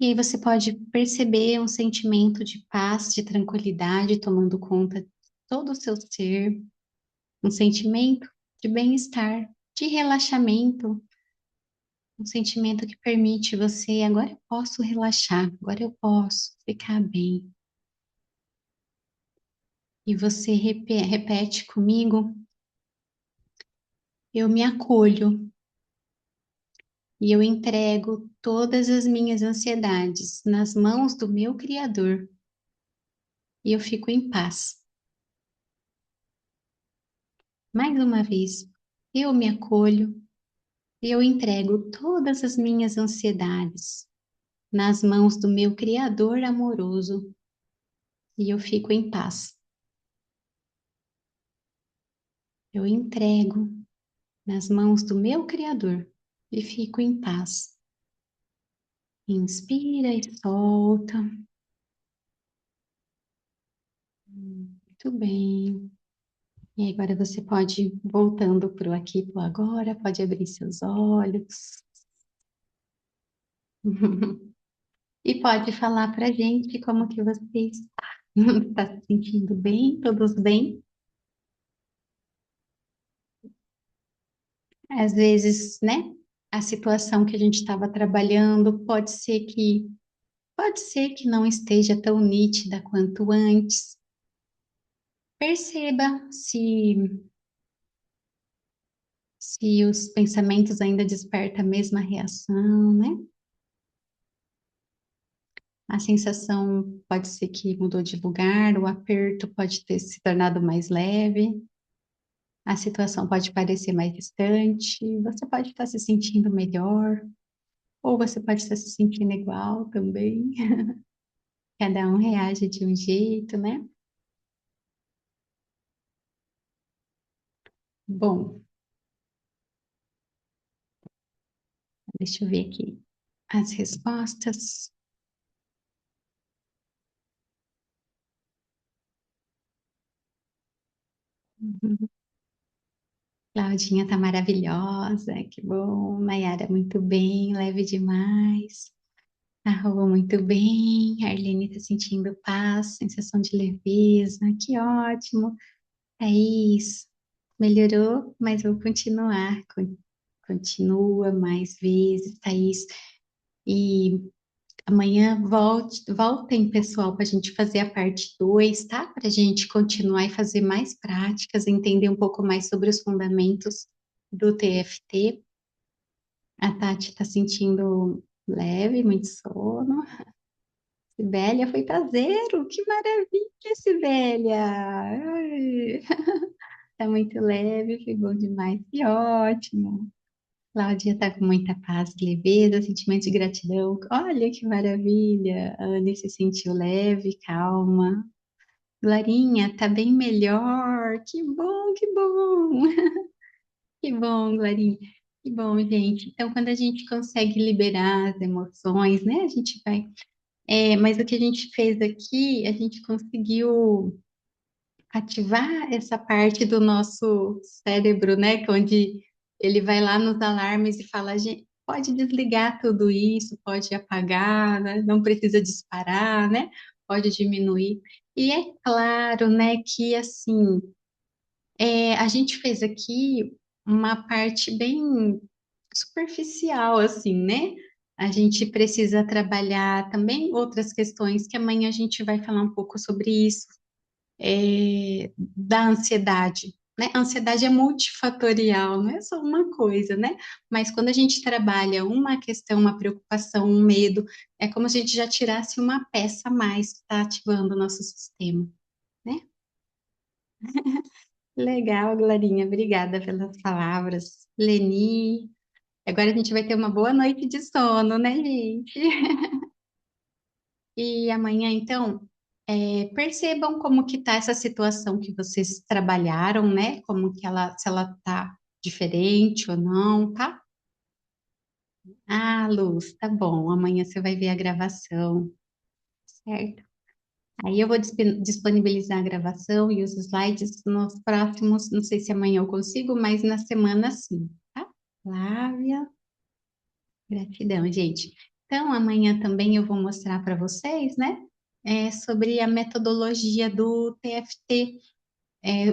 E aí você pode perceber um sentimento de paz, de tranquilidade tomando conta de todo o seu ser, um sentimento de bem-estar, de relaxamento, um sentimento que permite você, agora eu posso relaxar, agora eu posso ficar bem. E você repete comigo, eu me acolho e eu entrego todas as minhas ansiedades nas mãos do meu Criador e eu fico em paz. Mais uma vez, eu me acolho e eu entrego todas as minhas ansiedades nas mãos do meu Criador amoroso e eu fico em paz. Eu entrego nas mãos do meu Criador e fico em paz. Inspira e solta. Muito bem. E agora você pode ir voltando para o aqui e para o agora, pode abrir seus olhos. E pode falar para a gente como que você está. Está se sentindo bem? Todos bem? Às vezes, né? A situação que a gente estava trabalhando pode ser que não esteja tão nítida quanto antes. Perceba se os pensamentos ainda despertam a mesma reação, né? A sensação pode ser que mudou de lugar, o aperto pode ter se tornado mais leve, a situação pode parecer mais distante, você pode estar se sentindo melhor, ou você pode estar se sentindo igual também. Cada um reage de um jeito, né? Bom, deixa eu ver aqui as respostas. Uhum. Claudinha tá maravilhosa, que bom. Nayara, muito bem, leve demais. Arroba muito bem. Arlene tá sentindo paz, sensação de leveza, que ótimo. Thaís, melhorou, mas vou continuar. Continua mais vezes, Thaís. E amanhã voltem, pessoal, para a gente fazer a parte 2, tá? Para a gente continuar e fazer mais práticas, entender um pouco mais sobre os fundamentos do TFT. A Tati está sentindo leve, muito sono. Sibélia foi para zero, que maravilha, Sibélia! Ai, tá muito leve, foi bom demais, que ótimo! Cláudia está com muita paz, leveza, sentimento de gratidão. Olha que maravilha! A Anne se sentiu leve, calma. Glorinha, tá bem melhor. Que bom, que bom. Que bom, Glorinha. Que bom, gente. Então, quando a gente consegue liberar as emoções, né, a gente vai. Mas o que a gente fez aqui, a gente conseguiu ativar essa parte do nosso cérebro, né? Que onde ele vai lá nos alarmes e fala, gente, pode desligar tudo isso, pode apagar, né? Não precisa disparar, né? Pode diminuir. E é claro, né, que assim, a gente fez aqui uma parte bem. superficial, assim, né? A gente precisa trabalhar também outras questões que amanhã a gente vai falar um pouco sobre isso, da ansiedade, né? A ansiedade é multifatorial, não é só uma coisa, né? Mas quando a gente trabalha uma questão, uma preocupação, um medo, é como se a gente já tirasse uma peça a mais que está ativando o nosso sistema, né? Legal, Glorinha, obrigada pelas palavras. Leni, agora a gente vai ter uma boa noite de sono, né, gente? E amanhã, então, percebam como que tá essa situação que vocês trabalharam, né? Como que ela, se ela tá diferente ou não, tá? Ah, Luz, tá bom. Amanhã você vai ver a gravação, certo? Aí eu vou disponibilizar a gravação e os slides nos próximos, não sei se amanhã eu consigo, mas na semana sim, tá? Flávia, gratidão, gente. Então, amanhã também eu vou mostrar para vocês, né? Sobre a metodologia do TFT,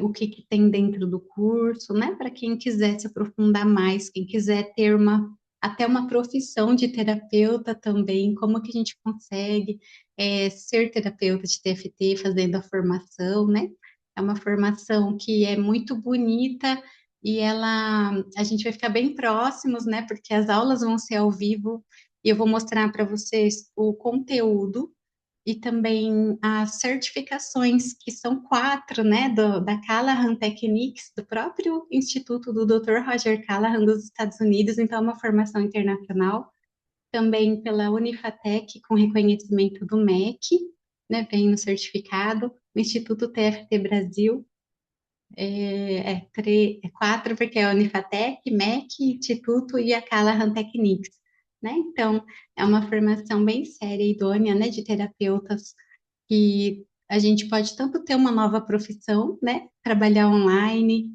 o que que tem dentro do curso, né? Para quem quiser se aprofundar mais, quem quiser ter até uma profissão de terapeuta também, como que a gente consegue ser terapeuta de TFT fazendo a formação, né? É uma formação que é muito bonita e a gente vai ficar bem próximos, né? Porque as aulas vão ser ao vivo e eu vou mostrar para vocês o conteúdo e também as certificações, que são quatro, né, da Callahan Techniques, do próprio Instituto do Dr. Roger Callahan dos Estados Unidos, então é uma formação internacional, também pela Unifatec, com reconhecimento do MEC, né, vem no certificado, o Instituto TFT Brasil, quatro, porque é a Unifatec, MEC, Instituto e a Callahan Techniques, né, então é uma formação bem séria e idônea, né, de terapeutas que a gente pode tanto ter uma nova profissão, né? Trabalhar online,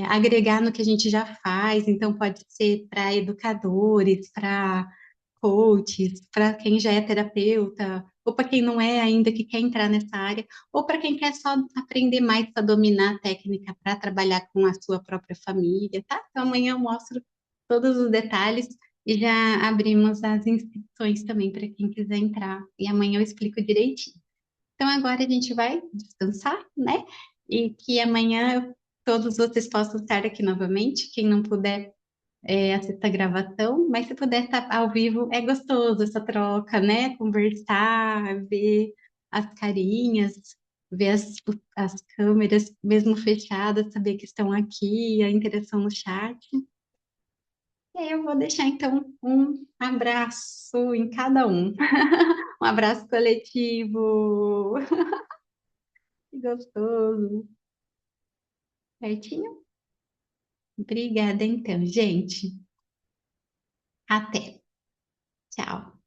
agregar no que a gente já faz, então pode ser para educadores, para coaches, para quem já é terapeuta, ou para quem não é ainda que quer entrar nessa área, ou para quem quer só aprender mais para dominar a técnica para trabalhar com a sua própria família, tá? Então amanhã eu mostro todos os detalhes e já abrimos as inscrições também para quem quiser entrar. E amanhã eu explico direitinho. Então agora a gente vai descansar, né? E que amanhã todos vocês possam estar aqui novamente. Quem não puder, assista a gravação, mas se puder estar ao vivo, é gostoso essa troca, né? Conversar, ver as carinhas, ver as câmeras, mesmo fechadas, saber que estão aqui, a interação no chat. E aí eu vou deixar então um abraço em cada um. Um abraço coletivo. Que gostoso. Certinho? Obrigada, então, gente. Até. Tchau.